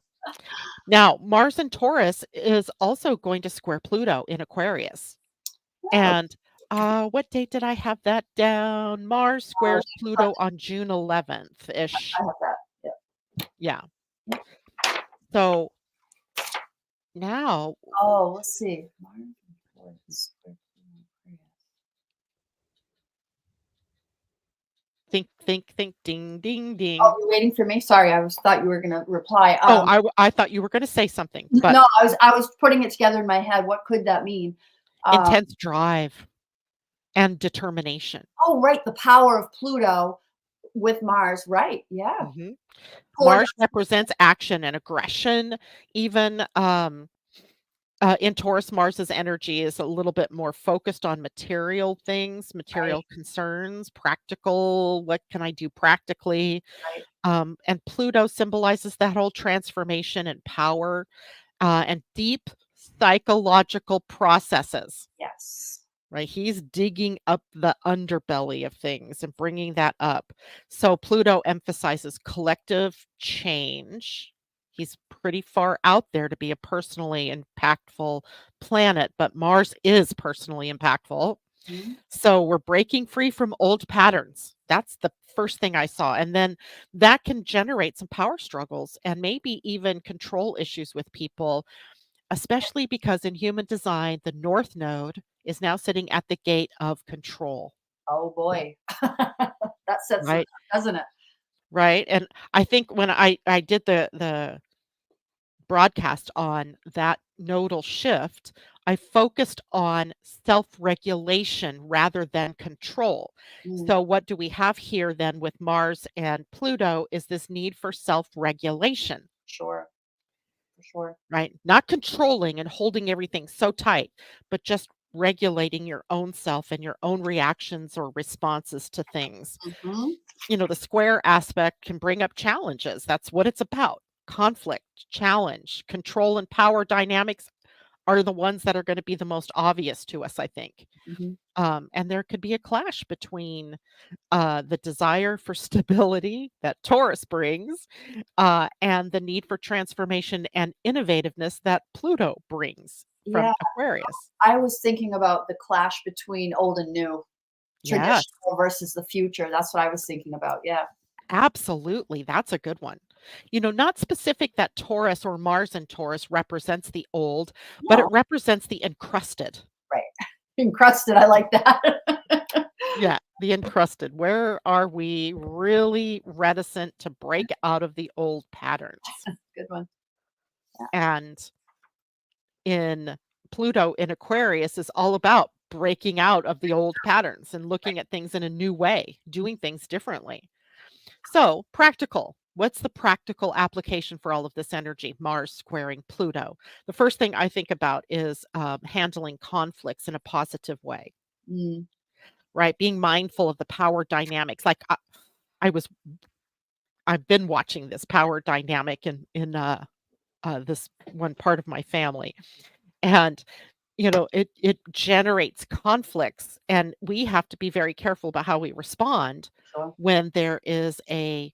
Now, Mars in Taurus is also going to square Pluto in Aquarius. Oh, And what date did I have that down? Mars oh, squares Pluto on June 11th ish. I have that. Yeah. Yeah. Yeah. So now Oh, let's see. Mars and Taurus. think, ding, ding, Oh, ding. you're waiting for me? Sorry, I was thought you were gonna reply. Oh, I thought you were going to say something, but No, I was putting it together in my head. What could that mean? Um, intense drive and determination. oh, right, the power of Pluto with Mars. Right. Yeah. Mhm. Toward Mars represents action and aggression. Even in Taurus, Mars's energy is a little bit more focused on material things, right, material concerns, practical. What can I do practically? right. And Pluto symbolizes that whole transformation and power and deep psychological processes. Yes. Right? He's digging up the underbelly of things and bringing that up. So Pluto emphasizes collective change. He's pretty far out there to be a personally impactful planet, but Mars is personally impactful. Mhm. So we're breaking free from old patterns. That's the first thing I saw. And then that can generate some power struggles and maybe even control issues with people, especially because in human design, the North Node is now sitting at the gate of control, Oh boy. That sets it right? up, doesn't it? Right. And I think when I did the broadcast on that nodal shift, I focused on self-regulation rather than control. Mm, So what do we have here then with Mars and Pluto is this need for self-regulation, sure, for sure. right? Not controlling and holding everything so tight, but just regulating your own self and your own reactions or responses to things. Mhm. The square aspect can bring up challenges. That's what it's about. Conflict, challenge, control, and power dynamics are the ones that are going to be the most obvious to us, I think. Mhm. And there could be a clash between the desire for stability that Taurus brings and the need for transformation and innovativeness that Pluto brings Yeah, from Aquarius. I was thinking about the clash between old and new, Yes, traditional versus the future. That's what I was thinking about. Yeah. absolutely. That's a good one. Not specific that Taurus or Mars in Taurus represents the old, but it No, represents the encrusted. right. Encrusted. I like that. Yeah, the encrusted. Where are we really reticent to break out of the old patterns? Good one. Yeah. And in Pluto in Aquarius is all about breaking out of the old patterns and Right. looking at things in a new way, doing things differently. So, practical. What's the practical application for all of this energy? Mars squaring Pluto. The first thing I think about is handling conflicts in a positive way, Mm, right? Being mindful of the power dynamics. Like I was I've been watching this power dynamic in this one part of my family, and it generates conflicts, and we have to be very careful about how we respond sure. when there is a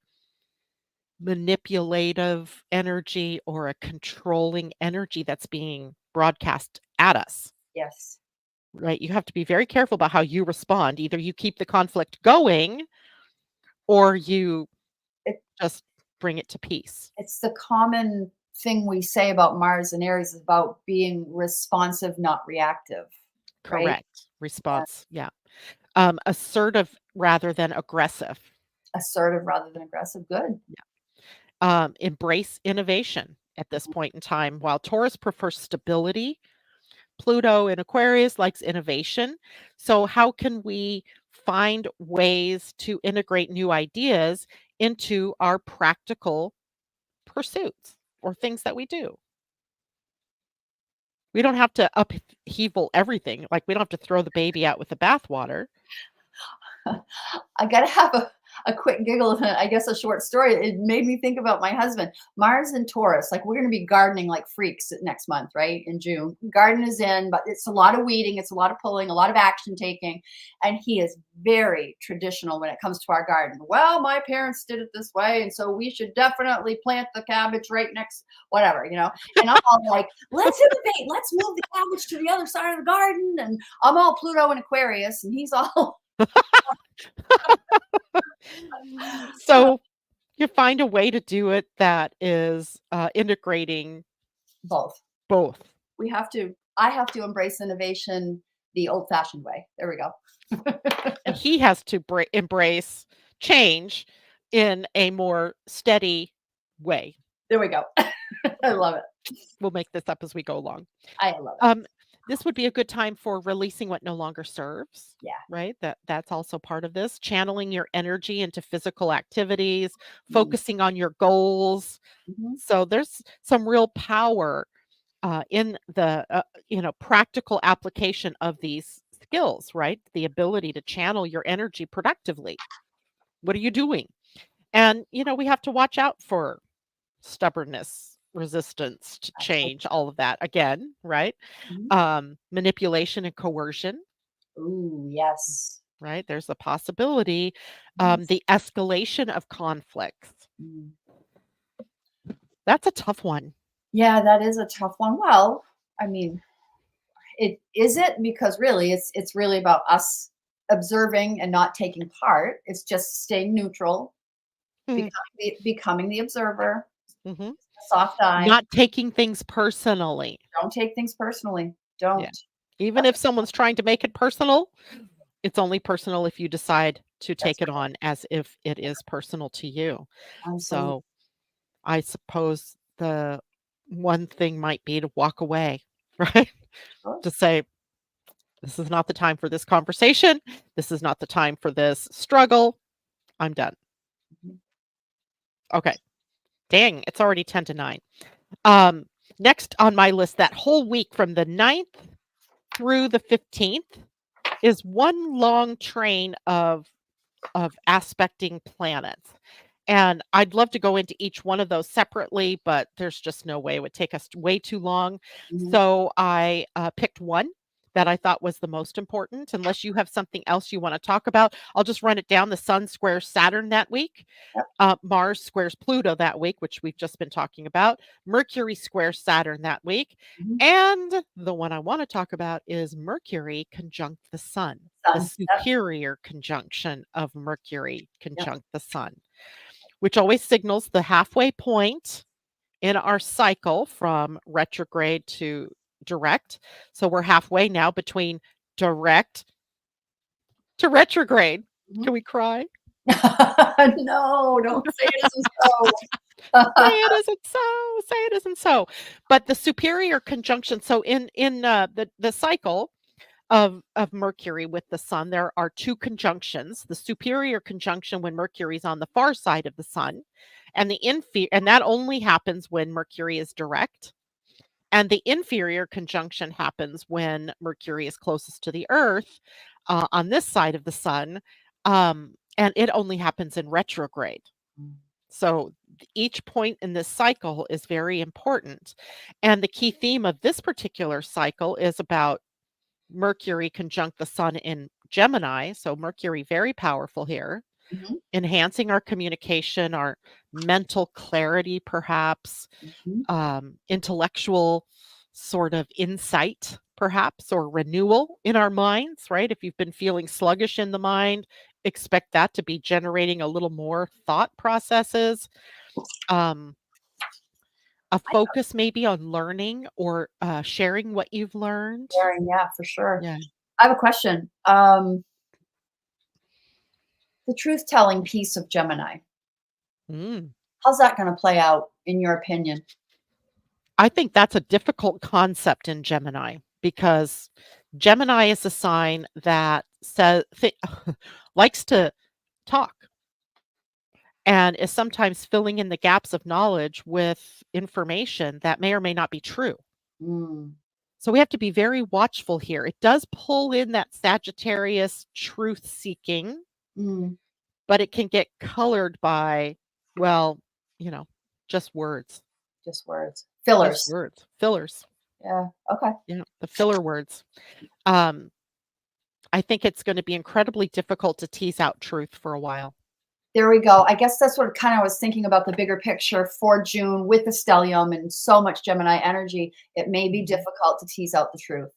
manipulative energy or a controlling energy that's being broadcast at us. Yes. Right? You have to be very careful about how you respond. Either you keep the conflict going or you It, just bring it to peace. it's the common thing we say about Mars and Aries is about being responsive, not reactive, right? Correct. Response. Yeah. Assertive rather than aggressive. Assertive rather than aggressive. Good. Embrace innovation at this point in time. While Taurus prefers stability, Pluto in Aquarius likes innovation. So, how can we find ways to integrate new ideas into our practical pursuits or things that we do? We don't have to upheaval everything. Like, we don't have to throw the baby out with the bathwater. I gotta have a quick giggle and I guess a short story. It made me think about my husband. Mars and Taurus, like we're gonna be gardening like freaks next month, right? In June. Garden is in, but it's a lot of weeding, it's a lot of pulling, a lot of action taking. And he is very traditional when it comes to our garden. Well, my parents did it this way, and so we should definitely plant the cabbage right next, whatever, you know. And I'm all like, let's innovate, let's move the cabbage to the other side of the garden. And I'm all Pluto and Aquarius, and he's all So, you find a way to do it that is integrating both. both. We have to I have to embrace innovation the old-fashioned way. There we go. And he has to embrace change in a more steady way. There we go. I love it. We'll make this up as we go along. I love it. Um, this would be a good time for releasing what no longer serves, Yeah. right? That's also part of this. Channeling your energy into physical activities, Mm, focusing on your goals. mhm. So there's some real power in the practical application of these skills, right? The ability to channel your energy productively. What are you doing? And we have to watch out for stubbornness, resistance to change, Absolutely. all of that again, right? Mhm. Manipulation and coercion, Ooh, yes. right? There's a possibility. Yes. The escalation of conflicts. Mm. That's a tough one. Yeah, that is a tough one. Well, I mean, it is it because really it's really about us observing and not taking part. It's just staying neutral, Mhm. becoming the observer, Mhm. soft eye. Not taking things personally. Don't take things personally. Yeah. Don't. Even That's if someone's trying to make it personal, it's only personal if you decide to that's take it on as if it is personal to you. absolutely. So I suppose the one thing might be to walk away, right? Sure. to say, this is not the time for this conversation. This is not the time for this struggle. I'm done. Mhm. Okay. Dang, it's already 10 to 9. Um, Next on my list, that whole week from the 9th through the 15th is one long train of aspecting planets. And I'd love to go into each one of those separately, but there's just no way. It would take us way too long. Mhm. So I picked one that I thought was the most important. Unless you have something else you want to talk about, I'll just run it down. The Sun squares Saturn that week. Yep. Mars squares Pluto that week, which we've just been talking about. Mercury squares Saturn that week. Mhm. And the one I want to talk about is Mercury conjunct the Sun, the Sun. Yep. superior conjunction of Mercury Yep. conjunct the Sun, which always signals the halfway point in our cycle from retrograde to direct. So we're halfway now between direct to retrograde. Mhm. Can we cry? No, don't say it isn't so. Say it isn't so. Say it isn't so. But the superior conjunction. So in the cycle of Mercury with the Sun, there are two conjunctions. The superior conjunction when Mercury's on the far side of the Sun, and the inferior, and that only happens when Mercury is direct. And the inferior conjunction happens when Mercury is closest to the Earth on this side of the Sun, and it only happens in retrograde. So each point in this cycle is very important. And the key theme of this particular cycle is about Mercury conjunct the Sun in Gemini. So Mercury very powerful here, Mhm. enhancing our communication, our mental clarity, perhaps Mhm. intellectual sort of insight, perhaps, or renewal in our minds, right? If you've been feeling sluggish in the mind, expect that to be generating a little more thought processes, um, a I know focus maybe on learning or sharing what you've learned. sharing, yeah, for sure. Yeah. I have a question. The truth-telling piece of Gemini, Mm. how's that gonna play out in your opinion? I think that's a difficult concept in Gemini because Gemini is a sign that says likes to talk and is sometimes filling in the gaps of knowledge with information that may or may not be true. Mm, So we have to be very watchful here. It does pull in that Sagittarius truth seeking, mm, but it can get colored by, well, you know, just words, just words. just Fillers. words, fillers. Yeah, okay. Yeah, the filler words. Um, I think it's going to be incredibly difficult to tease out truth for a while. There we go. I guess that's what kinda was thinking about the bigger picture for June with the stellium and so much Gemini energy. It may be Mhm. difficult to tease out the truth.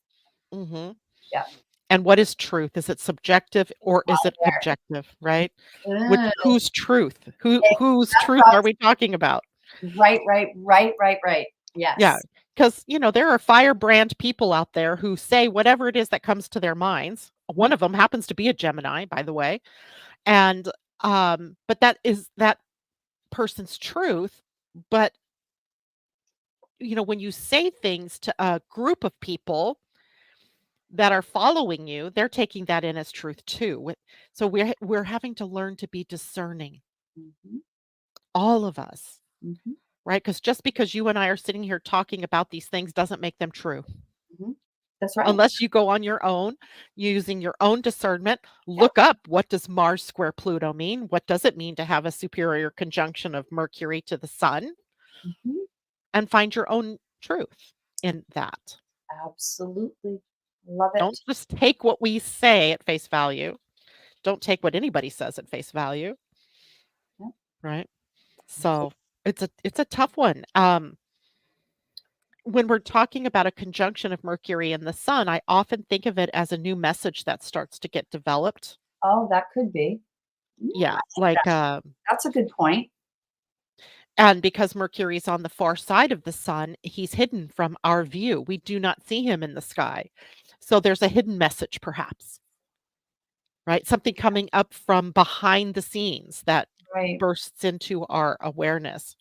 Mhm. Yeah. And what is truth? Is it subjective or is it There. objective, right? Which Ugh, whose truth? Whose that's truth what I are was we talking about? right, right, right, right, right. Yeah, Yes. because there are firebrand people out there who say whatever it is that comes to their minds. One Mhm, of them happens to be a Gemini, by the way, and, but that is that person's truth, but, when you say things to a group of people that are following you, they're taking that in as truth too. So we're having to learn to be discerning, mhm, all of us, mhm, right? Because just because you and I are sitting here talking about these things doesn't make them true. mhm. That's right. Unless you go on your own, using your own discernment, Yep. look up what does Mars square Pluto mean? What does it mean to have a superior conjunction of Mercury to the Sun? Mhm. And find your own truth in that. Absolutely. Love Don't it. just take what we say at face value. Don't take what anybody says at face value, Yep. right? Absolutely. So it's a tough one. When we're talking about a conjunction of Mercury and the Sun, I often think of it as a new message that starts to get developed. Oh, that could be. Yeah, I think like that's a good point. and because Mercury's on the far side of the Sun, he's hidden from our view. We do not see him in the sky. So there's a hidden message, perhaps. Right? Something coming up from behind the scenes that Right. bursts into our awareness.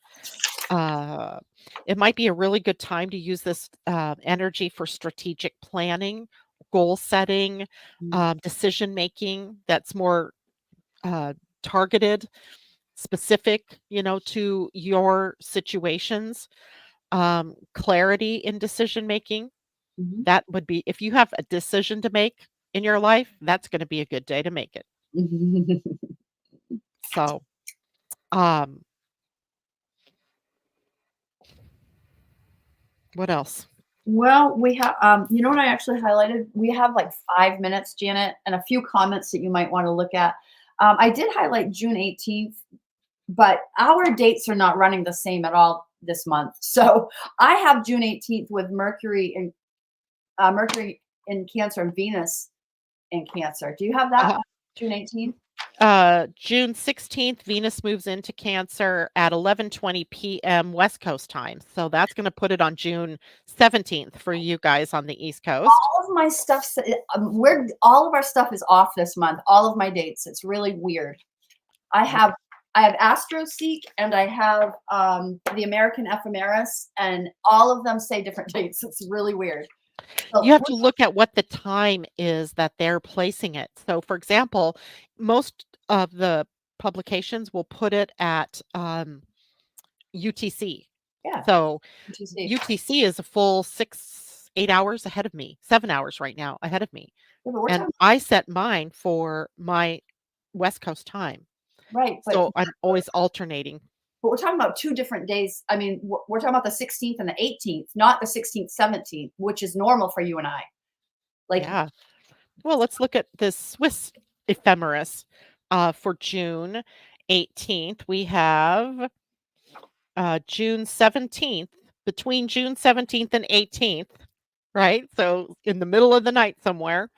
Uh, it might be a really good time to use this energy for strategic planning, goal setting, Mm, decision making that's more uh, targeted, specific, to your situations, clarity in decision making. mhm. That would be, if you have a decision to make in your life, that's going to be a good day to make it. So, um, what else? Well, we have, you know what I actually highlighted? We have like 5 minutes, Janet, and a few comments that you might want to look at. I did highlight June 18th, but our dates are not running the same at all this month. So I have June 18th with Mercury in Cancer and Venus in Cancer. Do you have that Uh, June 18th? June 16th, Venus moves into Cancer at 11:20 p.m. West Coast time. So that's going to put it on June 17th for you guys on the East Coast. All of my stuff, we're all of our stuff is off this month. All of my dates. It's really weird. I Yep. have I have AstroSeek and I have the American Ephemeris, and all of them say different dates. It's really weird. So You have to look at what the time is that they're placing it. So, for example, most of the publications will put it at UTC. yeah, So, UTC. UTC is a full 8 hours ahead of me, 7 hours right now ahead of me. Yeah, but we're And talking I set mine for my West Coast time. right, So, I'm always alternating. but we're talking about two different days. I mean, we're talking about the 16th and the 18th, not the 16th, 17th, which is normal for you and I. Like, Yeah. Well, let's look at this Swiss ephemeris for June 18th. We have June 17th, between June 17th and 18th, right? So in the middle of the night somewhere,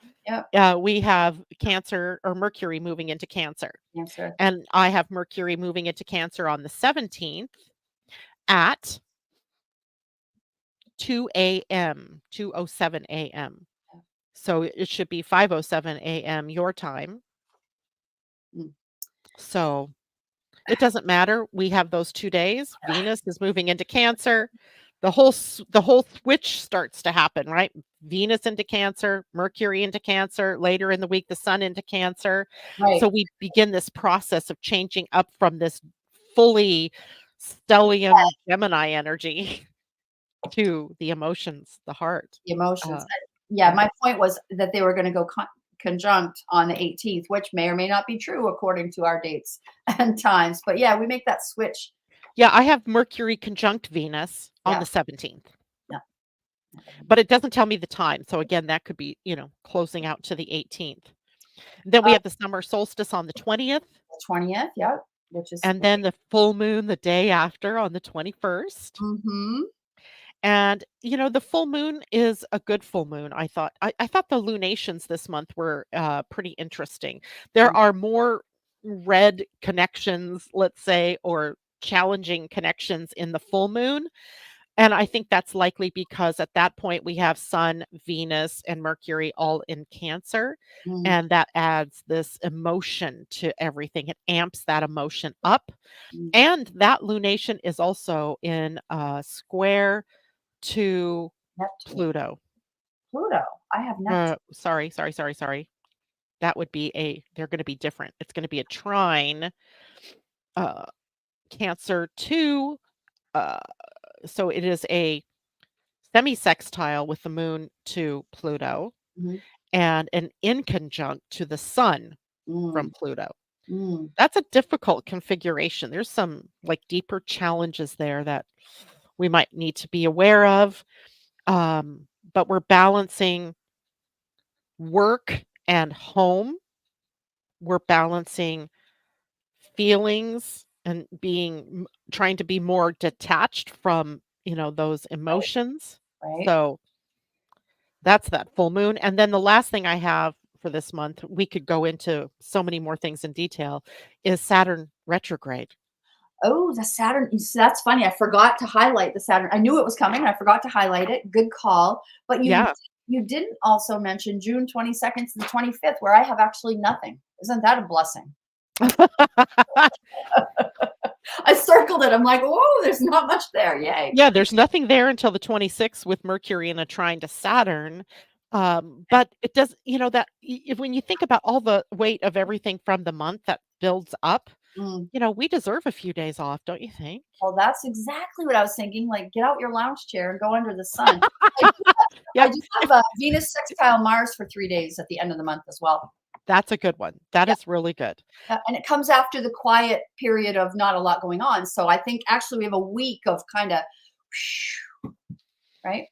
yeah, we have Cancer or Mercury moving into Cancer. Cancer. And I have Mercury moving into Cancer on the 17th at 2 a.m., 2:07 a.m. So it should be 5:07 a.m. your time. Mm, So it doesn't matter. We have those 2 days. Venus is moving into Cancer. The whole switch starts to happen, right? Venus into Cancer, Mercury into Cancer, later in the week, the Sun into Cancer. right. So we begin this process of changing up from this fully stellium Gemini energy to the emotions, the heart. The emotions. Uh, Yeah, yeah. my point was that they were going to go conjunct on the 18th, which may or may not be true according to our dates and times. But yeah, we make that switch. Yeah, I have Mercury conjunct Venus on Yeah, the 17th. yeah. But it doesn't tell me the time, so again, that could be, closing out to the 18th. Then we Uh, have the summer solstice on the 20th, the 20th, yeah, which is and then the full moon the day after on the 21st. mhm, And, the full moon is a good full moon, I thought. I thought the lunations this month were, pretty interesting. There are more red connections, let's say, or challenging connections in the full moon. And I think that's likely because at that point we have Sun, Venus, and Mercury all in Cancer. mm, And that adds this emotion to everything. It amps that emotion up. mm. And that lunation is also in a square to Neptune, Pluto. Pluto. I have Neptune. Sorry, sorry, sorry, sorry. That would be they're going to be different. It's going to be a trine, uh, Cancer to, uh, so it is a semi-sextile with the moon to Pluto Mhm, and an inconjunct to the sun from mm, Pluto. mm. That's a difficult configuration. There's some like deeper challenges there that we might need to be aware of. But we're balancing work and home. We're balancing feelings and trying to be more detached from, those Right, emotions. right. So that's that full moon, and then the last thing I have for this month, we could go into so many more things in detail, is Saturn retrograde. Oh, the Saturn. That's funny. I forgot to highlight the Saturn. I knew it was coming. I forgot to highlight it. Good call. But Yeah. you didn't also mention June 22nd to the 25th, where I have actually nothing. Isn't that a blessing? I circled it. I'm like, "Oh, there's not much there. Yay." Yeah, there's nothing there until the 26th with Mercury in a trine to Saturn. But it does, that if when you think about all the weight of everything from the month that builds up, Mm. we deserve a few days off, don't you think? Well, that's exactly what I was thinking, like, get out your lounge chair and go under the sun. I do I Yep, do have, Venus sextile Mars for 3 days at the end of the month as well. that's a good one. That Yeah, is really good. and it comes after the quiet period of not a lot going on, so I think actually we have a week of kinda right?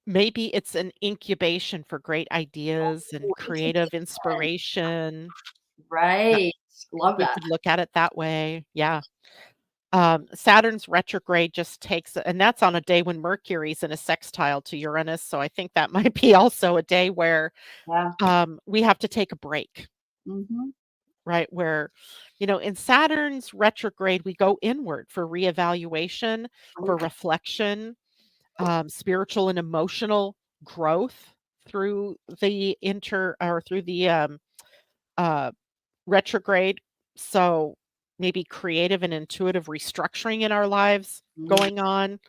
Maybe it's an incubation for great ideas Ooh, and creative incubation. inspiration. That Right. Love we that. could look at it that way. Yeah. Saturn's retrograde just takes and that's on a day when Mercury's in a sextile to Uranus, so I think that might be also a day where, Yeah. we have to take a break, Mhm. right? Where, in Saturn's retrograde, we go inward for reevaluation, for reflection, spiritual and emotional growth through the uh, retrograde. So maybe creative and intuitive restructuring in our lives Mm, going on.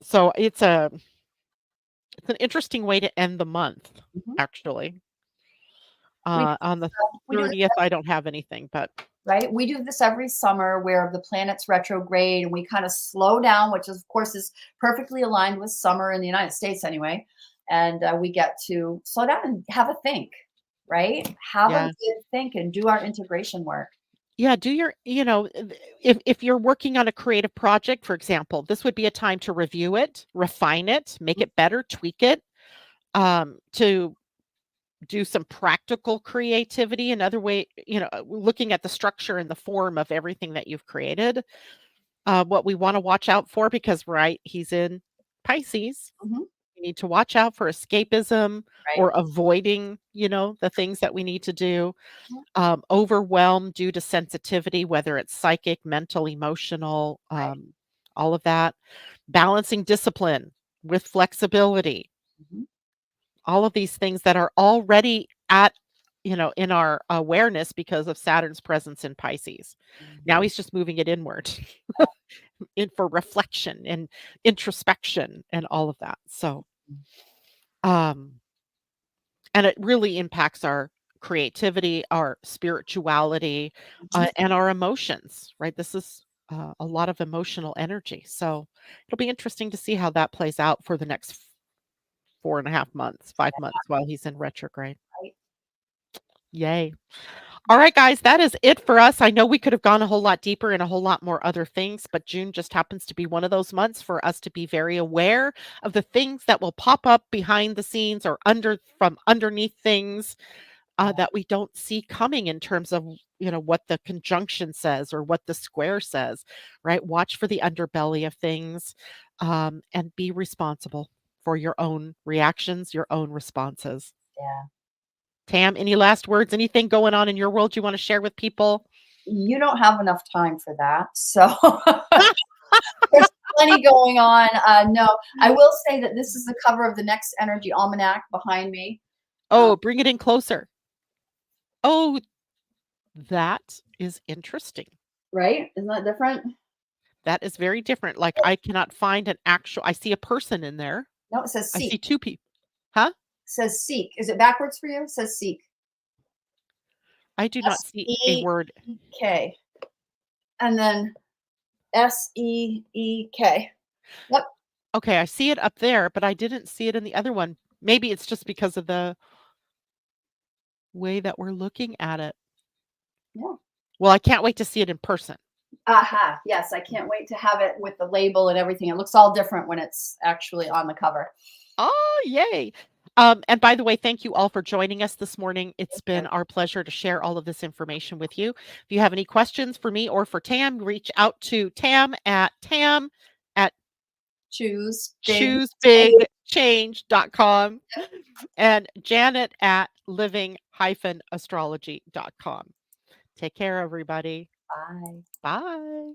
So it's an interesting way to end the month, mhm. actually. We do On the we do this 30th, I don't have anything, but right? We do this every summer where the planets retrograde and we kind of slow down, which of course is perfectly aligned with summer in the United States anyway. And we get to slow down and have a think, right? Have a yeah. good think and do our integration work. Yeah, do your if you're working on a creative project, for example, this would be a time to review it, refine it, make it better, tweak it, to do some practical creativity. Another way, looking at the structure and the form of everything that you've created. What we want to watch out for, because right, he's in Pisces. Mhm. We need to watch out for escapism Right. or avoiding, the things that we need to do. Mhm. Overwhelm due to sensitivity, whether it's psychic, mental, emotional, Right. all of that. Balancing discipline with flexibility, Mhm. all of these things that are already at, in our awareness because of Saturn's presence in Pisces. Now Mhm. he's just moving it inward in for reflection and introspection and all of that. So, um, and it really impacts our creativity, our spirituality, Mhm. and our emotions, right? This is a lot of emotional energy. So it'll be interesting to see how that plays out for the next 4.5 months, 5 months while he's in retrograde. Right. Yay. All right, guys, that is it for us. I know we could have gone a whole lot deeper and a whole lot more other things, but June just happens to be one of those months for us to be very aware of the things that will pop up behind the scenes or from underneath things that we don't see coming in terms of what the conjunction says or what the square says, right? Watch for the underbelly of things, and be responsible for your own reactions, your own responses. Yeah. Tam, any last words? Anything going on in your world you want to share with people? You don't have enough time for that. So there's plenty going on. No, I will say that this is the cover of the next Energy Almanac behind me. Uh, Oh, bring it in closer. Oh, that is interesting. right? Isn't that different? That is very different. Like I cannot find an actual I see a person in there. No, it says I seek. see two people. Huh? It says seek. Is it backwards for you? It says seek. I do not S see a E word. E K. And then SEEK. Yep. Okay, I see it up there, but I didn't see it in the other one. Maybe it's just because of the way that we're looking at it. Yeah. Well, I can't wait to see it in person. Aha. Yes, I can't wait to have it with the label and everything. It looks all different when it's actually on the cover. Oh, yay. And by the way, thank you all for joining us this morning. It's Thank you. been our pleasure to share all of this information with you. If you have any questions for me or for Tam, reach out to Tam at Choose big change. choosebigchange.com and Janet at living-astrology.com. Take care, everybody. Bye. Bye.